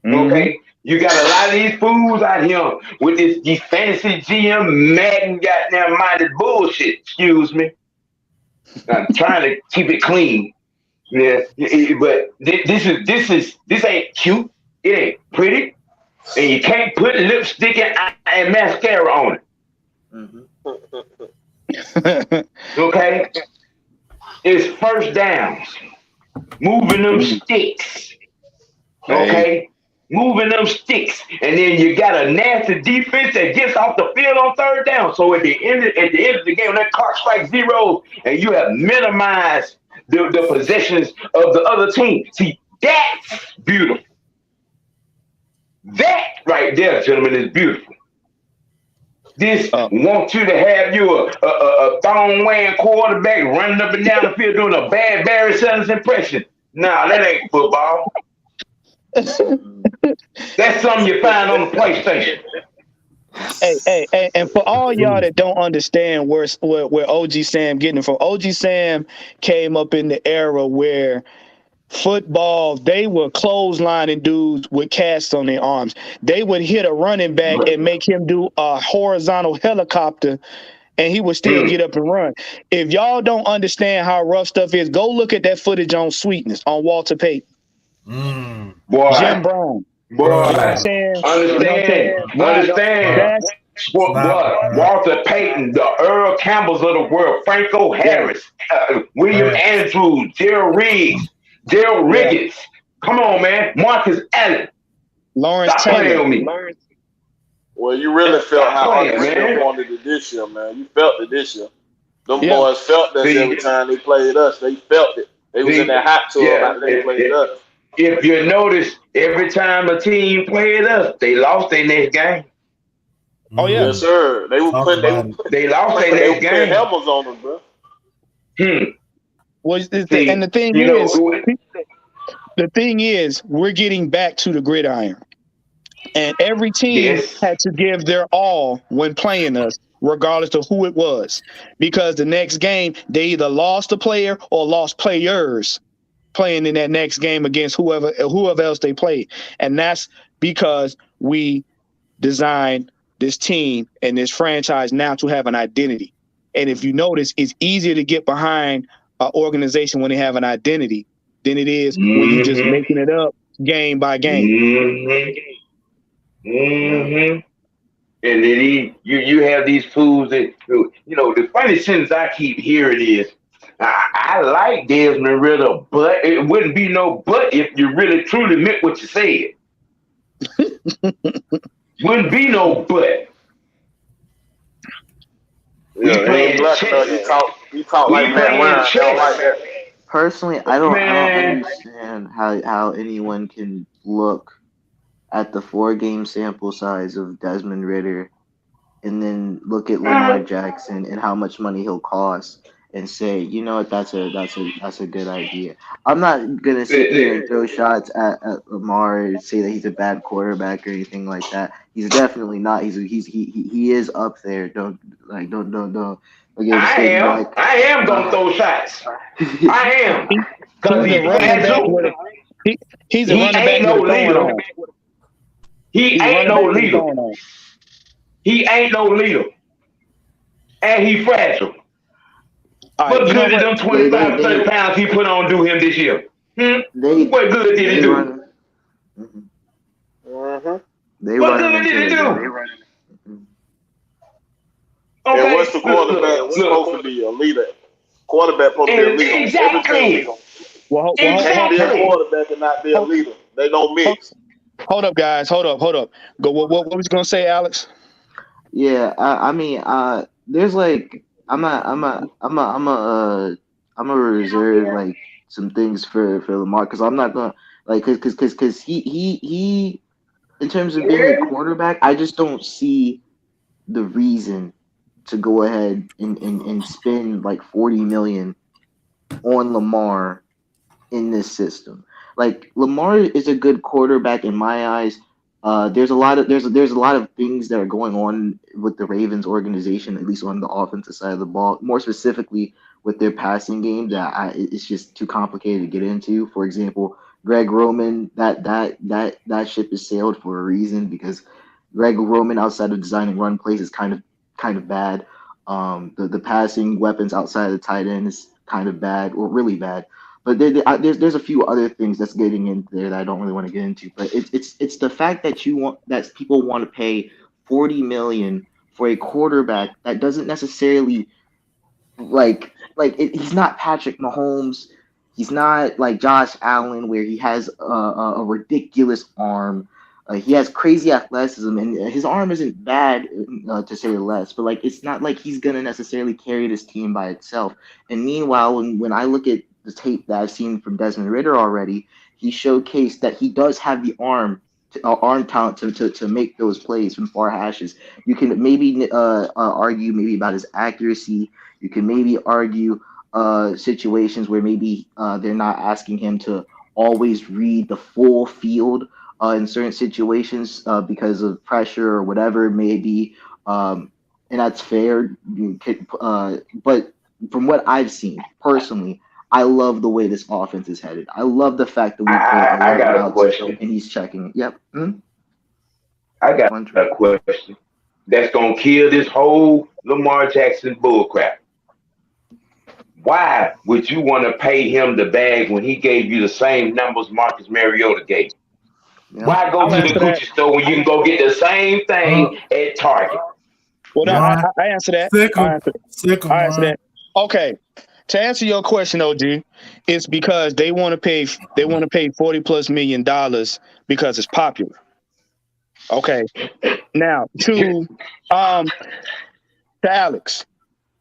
Okay? You got a lot of these fools out here with these fantasy GM Madden goddamn minded bullshit. Excuse me. I'm trying to keep it clean. Yeah, but this ain't cute. It ain't pretty, and you can't put lipstick and mascara on it. Okay, it's first downs, moving them sticks. Okay, moving them sticks, and then you got a nasty defense that gets off the field on third down. So at the end of the game, that clock strikes 0, and you have minimized the possessions of the other team. See, that's beautiful. That right there, gentlemen, is beautiful. This wants you to have you a thong-wearing quarterback running up and down the field doing a bad Barry Sanders impression. Nah, that ain't football. That's something you find on the PlayStation. Hey, and for all y'all that don't understand where OG Sam getting it from, OG Sam came up in the era where football, they were clotheslining dudes with casts on their arms. They would hit a running back and make him do a horizontal helicopter, and he would still get up and run. If y'all don't understand how rough stuff is, go look at that footage on Sweetness, on Walter Payton. Boy. Jim Brown. Boy, you know what I'm saying? Understand. Walter Payton, the Earl Campbells of the world, Franco Harris, William Andrews, Gerald Riggs, Daryl Riggins. Come on, man. Marcus Allen. Lawrence Taylor. Well, you really felt how Arkansas wanted it this year, man. You felt it this year. Them boys felt that every time they played us. They felt it. They was in that hot tub after they played us. If you notice, every time a team played us, they lost their next game. Oh yeah, yes, sir. They lost their next game. Helmets on them, bro. Well, and the thing is, we're getting back to the gridiron, and every team had to give their all when playing us, regardless of who it was, because the next game they either lost a player or lost players playing in that next game against whoever else they played, and that's because we designed this team and this franchise now to have an identity. And if you notice, it's easier to get behind an organization when they have an identity than it is when you're just making it up game by game. And then you have these fools that, you know, the funny sentence I keep hearing is, I like Desmond Ritter, but it wouldn't be no but if you really truly meant what you said. Wouldn't be no but. He talk like Matt Ryan. Personally, I don't understand how anyone can look at the 4-game sample size of Desmond Ritter and then look at Lamar Jackson and how much money he'll cost and say, you know what, that's a good idea. I'm not gonna sit here and throw shots at Lamar and say that he's a bad quarterback or anything like that. He's definitely not. He is up there. Don't. I am gonna throw shots. I am. He's a running back no leader. He ain't no leader. And he's fragile. What good did them 25, 30 pounds he put on do him this year? What good did it do? What good did it do? Okay. And what's the quarterback supposed to be a leader? Quarterback supposed to be a leader. Exactly. Well, can't be a quarterback and not be a leader. They don't mix. Hold up, guys. Hold up. Go. What was you gonna say, Alex? Yeah, I mean, there's like I'm a reserve like some things for Lamar because I'm not gonna like because he in terms of being a quarterback, I just don't see the reason to go ahead and spend like 40 million on Lamar in this system. Like Lamar is a good quarterback in my eyes. There's a lot of things that are going on with the Ravens organization, at least on the offensive side of the ball. More specifically, with their passing game, it's just too complicated to get into. For example, Greg Roman, that ship is sailed for a reason because Greg Roman, outside of designing run plays, is kind of bad. The passing weapons outside of the tight end is kind of bad or really bad. But there's a few other things that's getting in there that I don't really want to get into. But it's the fact that people want to pay 40 million for a quarterback that doesn't necessarily he's not Patrick Mahomes. He's not like Josh Allen, where he has a ridiculous arm. He has crazy athleticism, and his arm isn't bad to say the less. But like, it's not like he's gonna necessarily carry this team by itself. And meanwhile, when I look at the tape that I've seen from Desmond Ritter already, he showcased that he does have the arm talent to make those plays from far hashes. You can maybe argue maybe about his accuracy. You can maybe argue situations where maybe they're not asking him to always read the full field in certain situations because of pressure or whatever it may be. And that's fair. But from what I've seen personally, I love the way this offense is headed. I love the fact that we I got a question. and he's checking. Yep. I got a question that's gonna kill this whole Lamar Jackson bullcrap. Why would you want to pay him the bag when he gave you the same numbers Marcus Mariota gave? Yep. Why go to the Gucci store when you can go get the same thing at Target? Well, I answer that. I answer that. Okay. To answer your question, OG, it's because they want to pay $40+ million because it's popular. Okay. Now to Alex,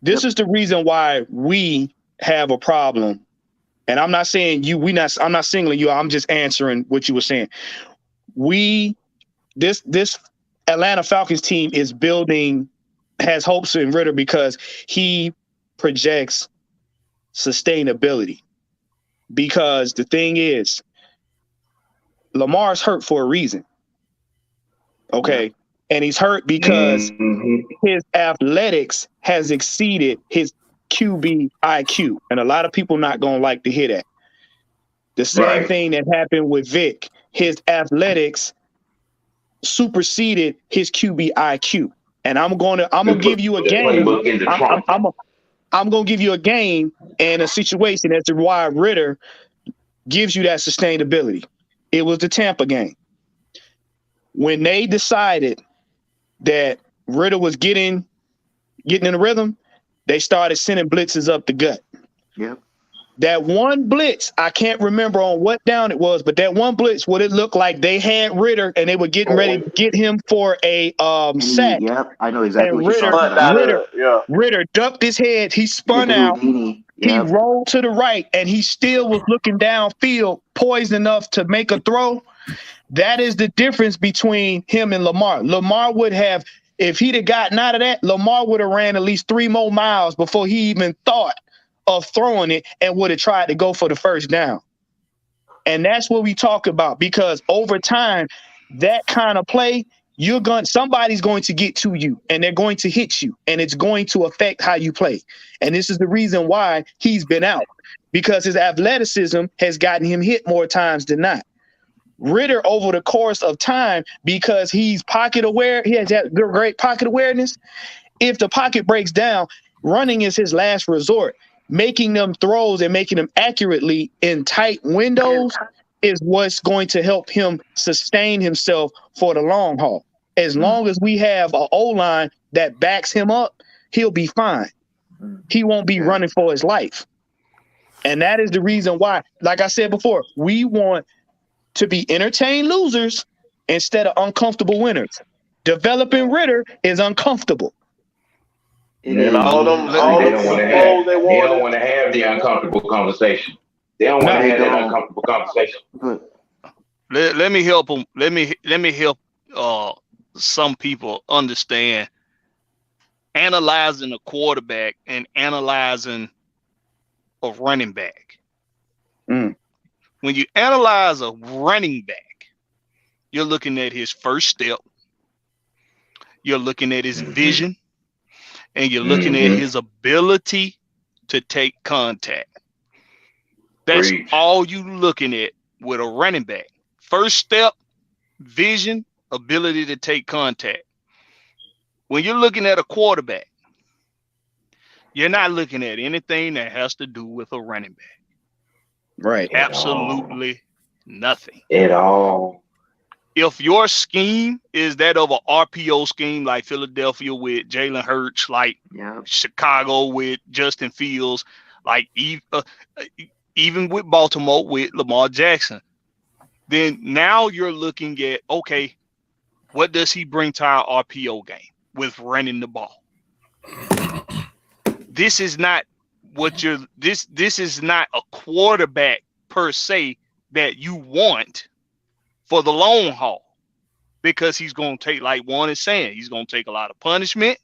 this is the reason why we have a problem. And I'm not saying you, I'm not singling you. I'm just answering what you were saying. This Atlanta Falcons team has hopes in Ritter because he projects sustainability. Because the thing is, Lamar's hurt for a reason. Okay. And he's hurt because his athletics has exceeded his QB IQ. And a lot of people not going to like to hear that. The same thing that happened with Vic. His athletics superseded his QB IQ. And I'm gonna give you a game. I'm gonna give you a game and a situation as to why Ritter gives you that sustainability. It was the Tampa game. When they decided that Ritter was getting in the rhythm, they started sending blitzes up the gut. Yep. That one blitz, I can't remember on what down it was, but that one blitz, what it looked like, they had Ritter and they were getting ready to get him for a sack. Yep, I know exactly and what you're talking about. Ritter ducked his head, he spun out, he rolled to the right, and he still was looking downfield, poised enough to make a throw. That is the difference between him and Lamar. Lamar would have, if he'd have gotten out of that, Lamar would have ran at least 3 more miles before he even thought of throwing it and would have tried to go for the first down. And that's what we talk about, because over time, that kind of play, somebody's going to get to you and they're going to hit you and it's going to affect how you play. And this is the reason why he's been out, because his athleticism has gotten him hit more times than not. Ritter, over the course of time, because he's pocket aware, he has that great pocket awareness. If the pocket breaks down, running is his last resort. Making them throws and making them accurately in tight windows is what's going to help him sustain himself for the long haul. As long as we have an O-line that backs him up, he'll be fine. He won't be running for his life. And that is the reason why, like I said before, we want to be entertained losers instead of uncomfortable winners. Developing Ritter is uncomfortable. It And is. All them, Let- they all them don't want Super to have. Bowls they They don't wanted. want to have the uncomfortable conversation. They don't want No, to They have that don't. uncomfortable conversation. But let me help them. Let me help some people understand analyzing a quarterback and analyzing a running back. Mm. When you analyze a running back, you're looking at his first step, you're looking at his vision, and you're looking at his ability to take contact. That's Preach. all you looking at with a running back. First step, vision, ability to take contact. When you're looking at a quarterback, you're not looking at anything that has to do with a running back. Right. Absolutely nothing. At all. If your scheme is that of an RPO scheme like Philadelphia with Jalen Hurts, like yeah, Chicago with Justin Fields, like even with Baltimore with Lamar Jackson, then now you're looking at, okay, what does he bring to our RPO game with running the ball? This is not what you're this is not a quarterback per se that you want for the long haul, because he's going to take, like Juan is saying, he's going to take a lot of punishment,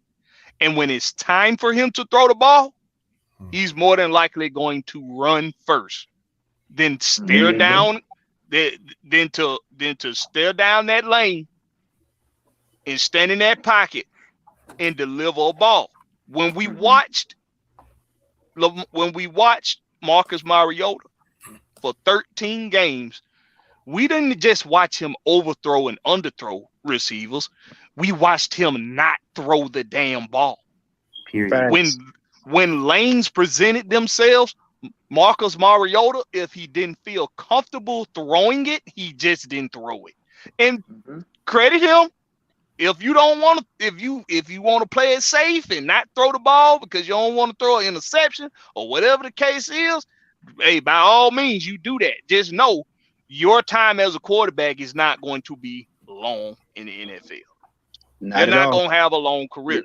and when it's time for him to throw the ball, he's more than likely going to run first, then stare down, then to stare down that lane and stand in that pocket and deliver a ball. When we watched Marcus Mariota for 13 games, we didn't just watch him overthrow and underthrow receivers. We watched him not throw the damn ball. period. Facts. When lanes presented themselves, Marcus Mariota, if he didn't feel comfortable throwing it, he just didn't throw it. And credit him. If you don't want to, if you want to play it safe and not throw the ball because you don't want to throw an interception or whatever the case is, hey, by all means, you do that. Just know your time as a quarterback is not going to be long in the NFL. You're not going to have a long career.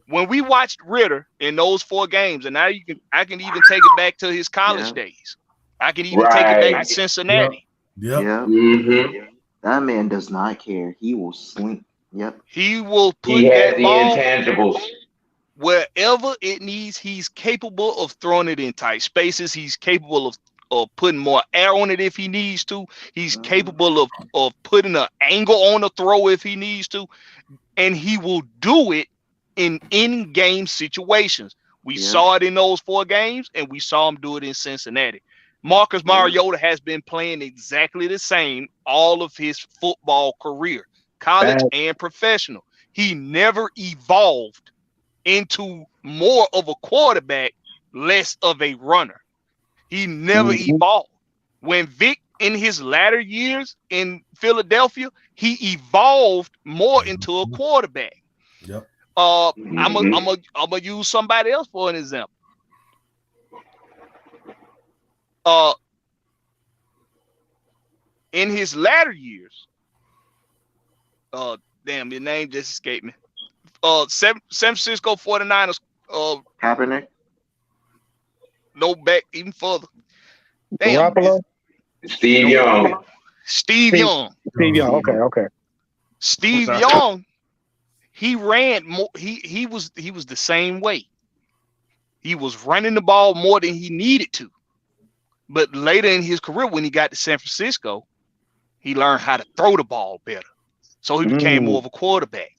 When we watched Ritter in those 4 games, and now I can even take it back to his college days. I can even take it back to Cincinnati. Yeah. Mm-hmm. That man does not care. He will slink. Yep. He will put He has that the ball intangibles. wherever it needs. He's capable of throwing it in tight spaces. He's capable of putting more air on it if he needs to. He's capable of putting an angle on the throw if he needs to. And he will do it in in-game situations. We saw it in those 4 games, and we saw him do it in Cincinnati. Marcus Mariota has been playing exactly the same all of his football career, college and professional. He never evolved into more of a quarterback, less of a runner. He never evolved. When Vic, in his latter years in Philadelphia, he evolved more into a quarterback. Yep. I'm gonna use somebody else for an example. In his latter years, damn, your name just escaped me. San Francisco 49ers. Kaepernick. No, back even further. Damn. Steve Young. Steve Young. Steve Young. Okay. Steve Young. He ran more. He was the same way. He was running the ball more than he needed to. But later in his career, when he got to San Francisco, he learned how to throw the ball better. So he became more of a quarterback.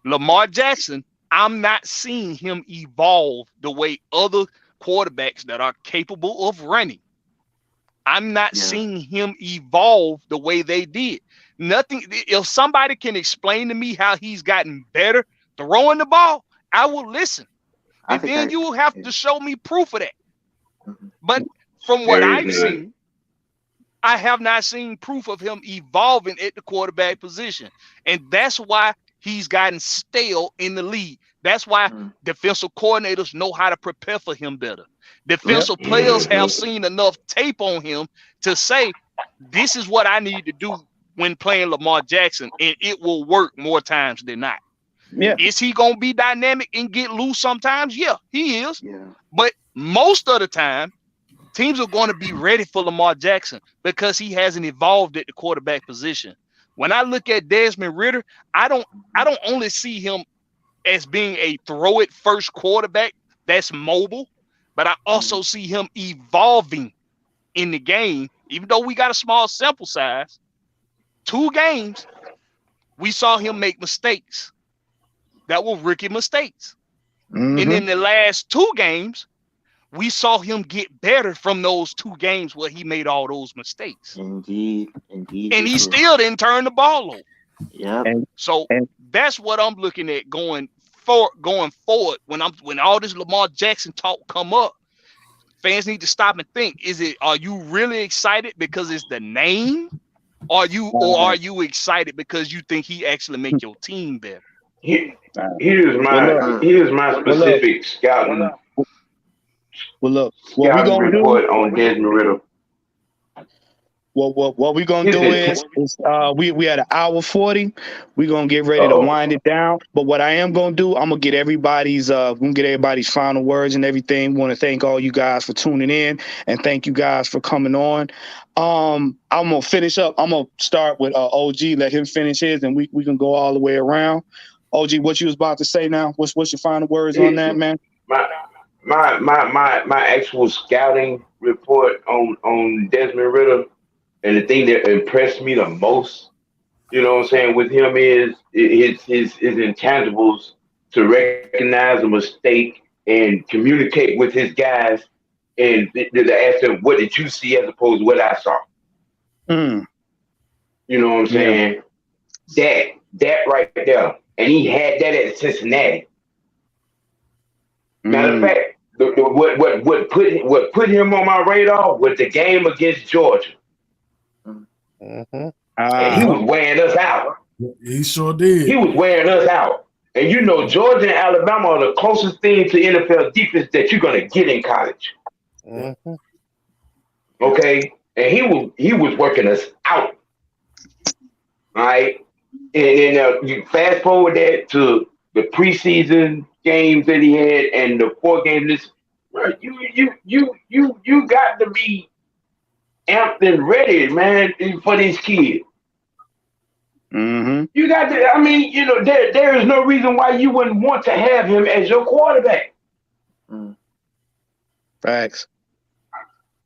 Lamar Jackson, I'm not seeing him evolve the way other quarterbacks that are capable of running. I'm not seeing him evolve the way they did. Nothing. If somebody can explain to me how he's gotten better throwing the ball, I will listen. And then you will have to show me proof of that. But from what I've seen, I have not seen proof of him evolving at the quarterback position. And that's why he's gotten stale in the league. That's why defensive coordinators know how to prepare for him better. Defensive players have seen enough tape on him to say, this is what I need to do when playing Lamar Jackson, and it will work more times than not. Yeah. Is he gonna be dynamic and get loose sometimes? Yeah, he is. Yeah. But most of the time, teams are going to be ready for Lamar Jackson because he hasn't evolved at the quarterback position. When I look at Desmond Ridder, I don't only see him as being a throw it first quarterback that's mobile, but I also see him evolving in the game. Even though we got a small sample size, 2 games, we saw him make mistakes that were rookie mistakes. And in the last 2 games, we saw him get better from those 2 games where he made all those mistakes. Indeed. And he still didn't turn the ball over. Yep. So that's what I'm looking at going forward. When all this Lamar Jackson talk come up, fans need to stop and think: are you really excited because it's the name? Or are you excited because you think he actually make your team better? Here's my specific scouting. Well, look, what we Scouting gonna report do? on Desmond Ridder. What we gonna do is we at an hour 40. We gonna get ready to wind it down. But what I am gonna do, I'm gonna get everybody's final words and everything. Want to thank all you guys for tuning in and thank you guys for coming on. I'm gonna finish up. I'm gonna start with OG. Let him finish his, and we can go all the way around. OG, what you was about to say now? What's your final words on that, man? My actual scouting report on Desmond Ridder. And the thing that impressed me the most, you know what I'm saying, with him is his intangibles to recognize a mistake and communicate with his guys and to ask them, what did you see as opposed to what I saw? You know what I'm saying? That right there. And he had that at Cincinnati. Matter of fact, what put him on my radar was the game against Georgia. And he was wearing us out. He sure did. He was wearing us out. And you know, Georgia and Alabama are the closest thing to NFL defense that you're gonna get in college. Okay, and he was working us out. All right, and you fast forward that to the preseason games that he had and the 4 games. You got to be amped and ready, man, for these kids. You got to. I mean, you know, there is no reason why you wouldn't want to have him as your quarterback. Facts.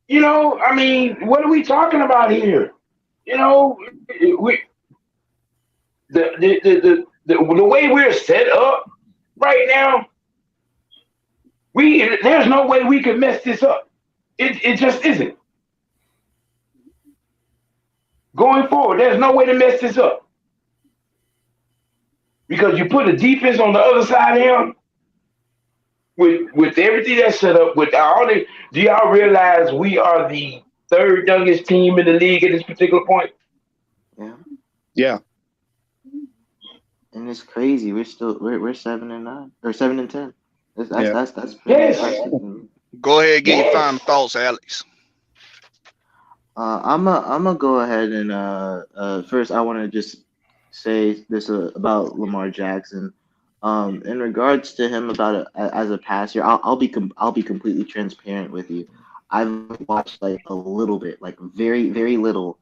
You know, I mean, what are we talking about here? You know, the way we're set up right now, there's no way we could mess this up. It just isn't. Going forward, there's no way to mess this up. Because you put a defense on the other side of him, with everything that's set up, do y'all realize we are the 3rd youngest team in the league at this particular point? Yeah. And it's crazy. We're 7-9 or 7-10. That's pretty Yes. Go ahead, get your final thoughts, Alex. I'm gonna go ahead and first I want to just say this about Lamar Jackson. In regards to him as a passer, I'll be completely transparent with you. I've watched like a little bit, like very very little,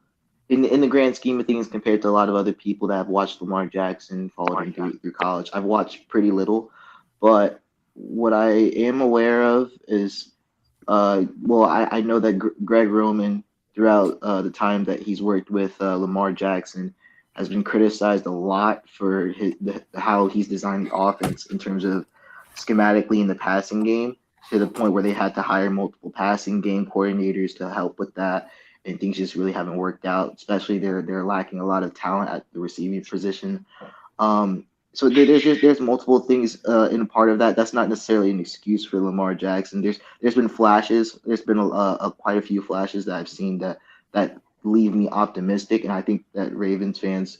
in the grand scheme of things compared to a lot of other people that have watched Lamar Jackson, followed him through college. I've watched pretty little, but what I am aware of is, I know that Greg Roman, throughout the time that he's worked with Lamar Jackson, has been criticized a lot for how he's designed the offense in terms of schematically in the passing game, to the point where they had to hire multiple passing game coordinators to help with that, and things just really haven't worked out. Especially they're lacking a lot of talent at the receiving position. So there's multiple things in part of that. That's not necessarily an excuse for Lamar Jackson. There's been flashes. There's been quite a few flashes that I've seen that leave me optimistic, and I think that Ravens fans,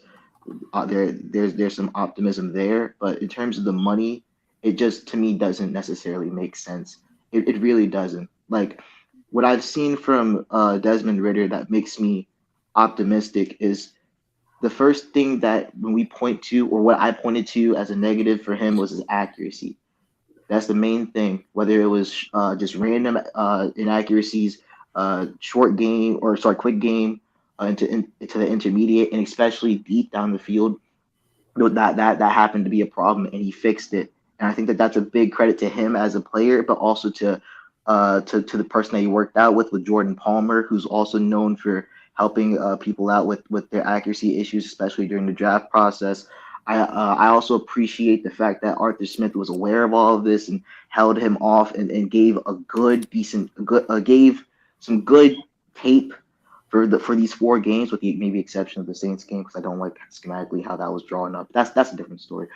there's some optimism there. But in terms of the money, it just, to me, doesn't necessarily make sense. It really doesn't. Like, what I've seen from Desmond Ridder that makes me optimistic is the first thing that when we point to, or what I pointed to as a negative for him, was his accuracy. That's the main thing. Whether it was just random inaccuracies, short game or sorry, quick game into the intermediate, and especially deep down the field, that happened to be a problem, and he fixed it. And I think that that's a big credit to him as a player, but also to the person that he worked out with Jordan Palmer, who's also known for helping people out with their accuracy issues, especially during the draft process. I also appreciate the fact that Arthur Smith was aware of all of this and held him off and gave gave some good tape for these 4 games, with the maybe exception of the Saints game, because I don't like schematically how that was drawn up. That's a different story.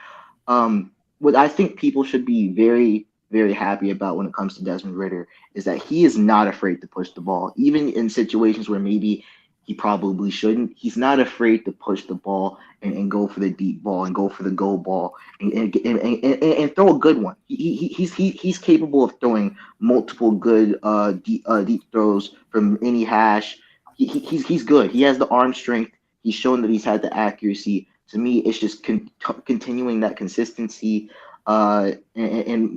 What I think people should be very, very happy about when it comes to Desmond Ridder is that he is not afraid to push the ball, even in situations where maybe he probably shouldn't. He's not afraid to push the ball and go for the deep ball and go for the go ball and throw a good one. He's capable of throwing multiple good deep throws from any hash. He's good. He has the arm strength. He's shown that he's had the accuracy. To me, it's just continuing that consistency and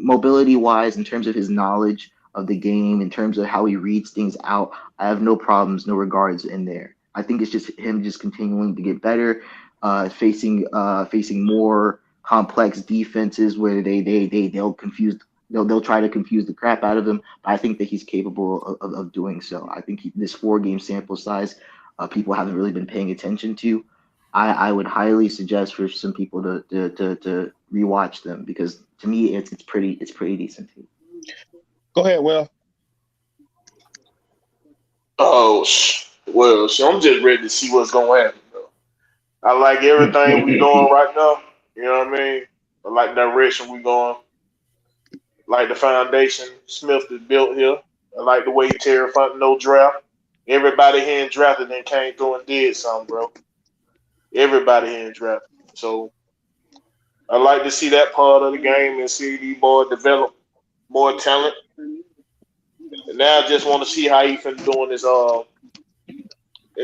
mobility wise, in terms of his knowledge of the game, in terms of how he reads things out. I have no problems, no regards in there. I think it's just him just continuing to get better, facing more complex defenses where they'll try to confuse the crap out of him. But I think that he's capable of doing so. I think this 4-game sample size, people haven't really been paying attention to. I would highly suggest for some people to rewatch them, because to me it's pretty decent too. Go ahead, Will. Oh, well, so I'm just ready to see what's gonna happen, though. I like everything we doing right now. You know what I mean? I like the direction we going. Like the foundation Smith has built here. I like the way Terry Fontenot draft. Everybody here in drafted and came through and did something, bro. Everybody here in drafted. So I like to see that part of the game and see these boys develop more talent. And now I just want to see how he finna do in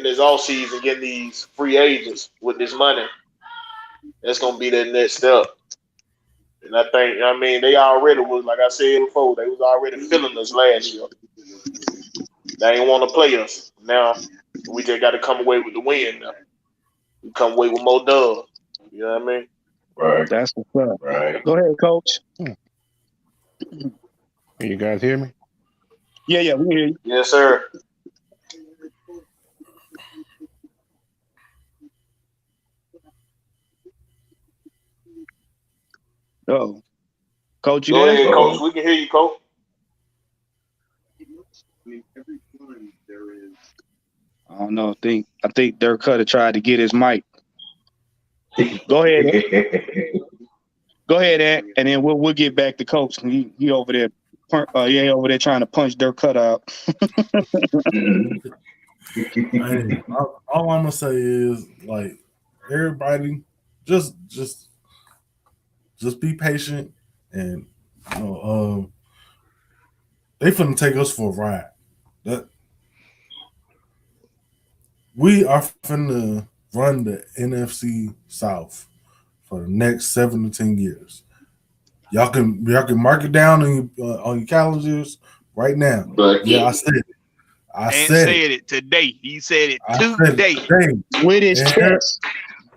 his offseason, getting these free agents with this money. That's gonna be the next step. And I think, I mean, they already was, like I said before, they was already feeling us last year. They ain't want to play us. Now we just got to come away with the win. Now we come away with more dubs. You know what I mean? Right. That's what's up. Right. Go ahead, Coach. Can you guys hear me? Yeah, we hear you. Yes, sir. Oh, Coach, you Go there? ahead, Coach. We can hear you, Coach. I don't know. I think Dirk Cutter tried to get his mic. Go ahead. Go ahead, Ed, and then we'll get back to Coach. He over there. Over there trying to punch Dirk Cutter out. Hey, all I'm gonna say is, like, everybody just be patient, and they finna take us for a ride. That we are finna run the NFC South for the next 7 to 10 years. Y'all can mark it down on your calendars right now. But yeah, I said it. And said it today. He said it today. With his chest.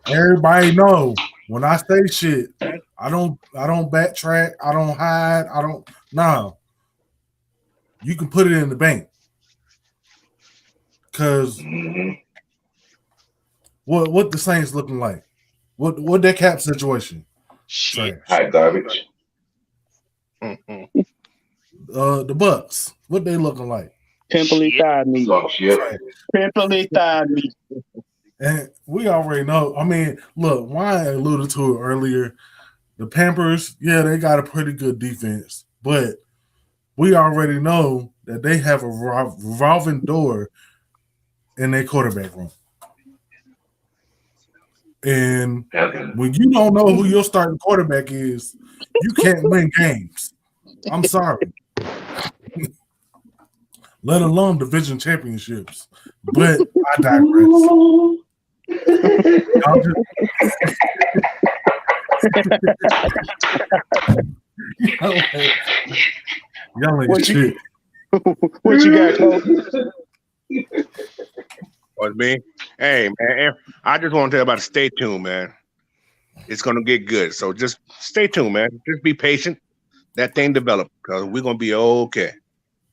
Everybody know when I say shit, I don't backtrack. I don't hide. No. You can put it in the bank. Cause what the Saints looking like? What that cap situation? Shit. hot garbage. The Bucks, what they looking like? Pimply thigh meat. Talk shit. Pimply thigh meat. And we already know. I mean, look, Ryan alluded to it earlier. The Pampers, yeah, they got a pretty good defense, but we already know that they have a revolving door in their quarterback room. And when you don't know who your starting quarterback is, you can't win games. I'm sorry. Let alone division championships. But I digress. Y'all just, y'all ain't What you- shit. What you got, Cole? Was me? Hey, man, I just want to tell about stay tuned, man. It's gonna get good. So just stay tuned, man. Just be patient. That thing develop because we're gonna be okay.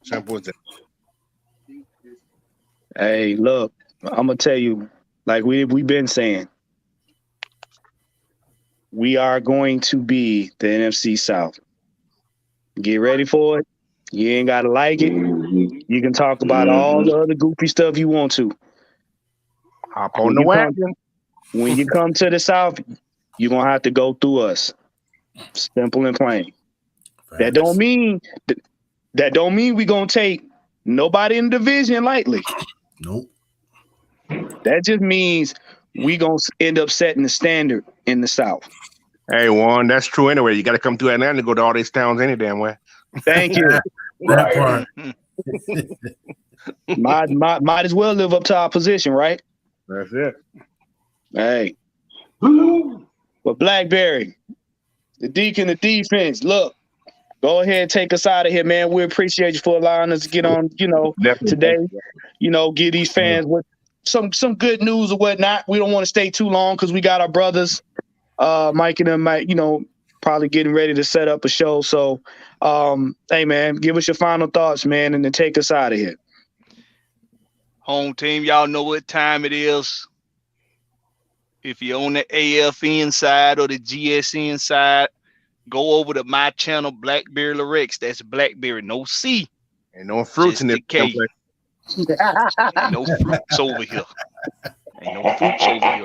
Simple as that. Hey, look, I'm gonna tell you, like we've been saying, we are going to be the NFC South. Get ready for it. You ain't gotta like it. You can talk about all the other goofy stuff you want to. Hop on the wagon. When you come to the South, you're gonna have to go through us. Simple and plain. That don't mean we gonna take nobody in the division lightly. Nope. That just means we gonna end up setting the standard in the South. Hey, Juan, that's true anyway. You got to come to Atlanta to go to all these towns any damn way. Thank you. That part. might as well live up to our position, right? That's it. Hey. But Blackberry, the Deacon, the defense, look, go ahead and take us out of here, man. We appreciate you for allowing us to get on, Definitely. today, give these fans with some good news or whatnot. We don't want to stay too long because we got our brothers, Mike and them, probably getting ready to set up a show. So, hey, man, give us your final thoughts, man, and then take us out of here. Home team, y'all know what time it is. If you're on the AFN side or the GSN side, go over to my channel, Blackberry Lyrics. That's Blackberry, no C. Ain't no fruits in Just this. a K. Ain't no fruits over here. Ain't no fruits over here.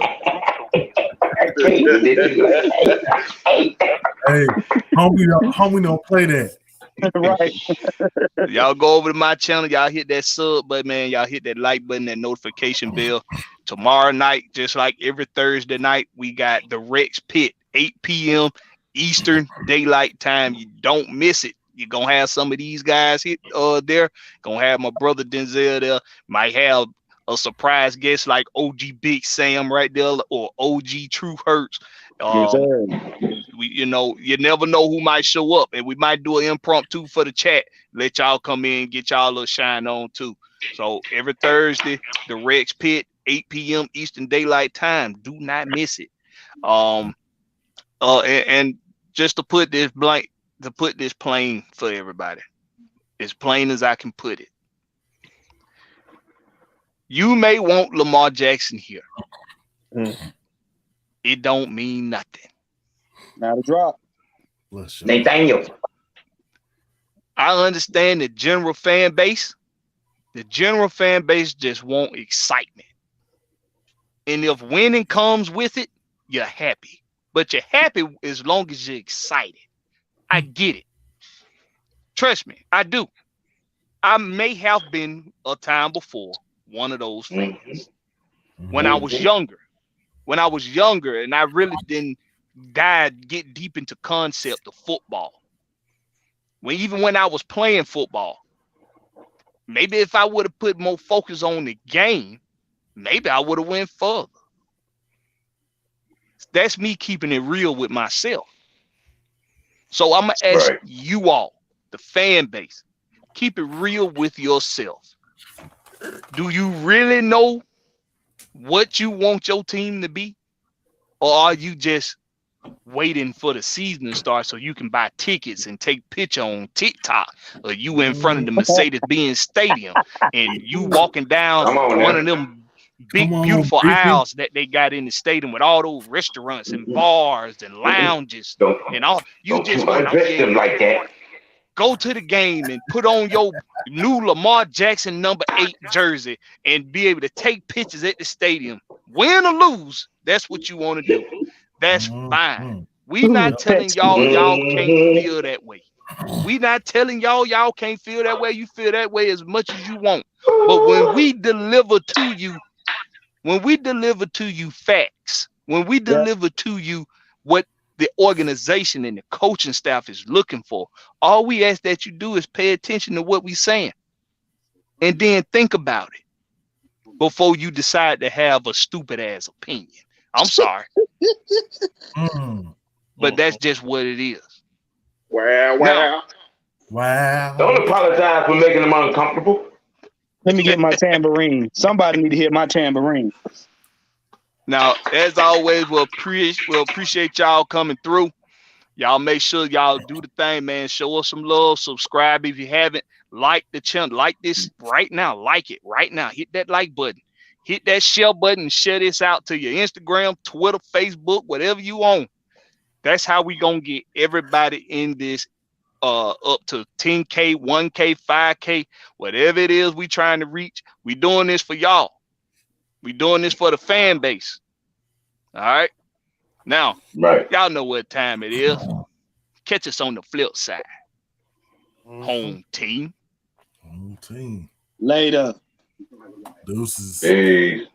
Hey, homie don't play that. Right. Y'all go over to my channel. Y'all hit that sub button, man. Y'all hit that like button, that notification bell. Tomorrow night, just like every Thursday night, we got the Rex Pit, 8 p.m. Eastern Daylight Time. You don't miss it. You're going to have some of these guys there. Going to have my brother Denzel there. Might have a surprise guest like OG Big Sam right there or OG True Hurts. Yes, sir. You never know who might show up, and we might do an impromptu for the chat. Let y'all come in and get y'all a little shine on too. So every Thursday, the Rex Pit, 8 p.m. Eastern Daylight Time. Do not miss it. And just to put this plain for everybody, as plain as I can put it. You may want Lamar Jackson here. It don't mean nothing. Not a drop. Nathaniel. I understand the general fan base. The general fan base just want excitement. And if winning comes with it, you're happy. But you're happy as long as you're excited. I get it. Trust me, I do. I may have been a time before one of those fans. When I was younger. And I really didn't get deep into concept of football. Even when I was playing football, maybe if I would have put more focus on the game, maybe I would have went further. That's me keeping it real with myself. So I'm going to ask you all, the fan base, keep it real with yourself. Do you really know what you want your team to be? Or are you just waiting for the season to start so you can buy tickets and take picture on TikTok, or you in front of the Mercedes-Benz Stadium and you walking down one of them big beautiful aisles that they got in the stadium with all those restaurants and bars and lounges and all? You just want to like that. Go to the game and put on your new Lamar Jackson number 8 jersey and be able to take pictures at the stadium. Win or lose, that's what you want to do. That's fine. We not telling y'all can't feel that way. We not telling y'all can't feel that way. You feel that way as much as you want. But when we deliver to you facts, when we deliver to you what the organization and the coaching staff is looking for, all we ask that you do is pay attention to what we're saying and then think about it. before you decide to have a stupid ass opinion. I'm sorry, but that's just what it is. Wow, Now, Wow. Don't apologize for making them uncomfortable. Let me get my tambourine. Somebody need to hit my tambourine. now, as always, we'll appreciate y'all coming through. Y'all make sure y'all do the thing, man. Show us some love. Subscribe if you haven't. Like the channel. Like this right now. Like it right now. Hit that like button. Hit that share button and share this out to your Instagram, Twitter, Facebook, whatever you own. That's how we gonna get everybody in this up to 10K, 1K, 5K, whatever it is we trying to reach. We doing this for y'all. We doing this for the fan base. All right. Now, Right. y'all know what time it is. Catch us on the flip side. Home team. Home team. Later. Deuces. Peace.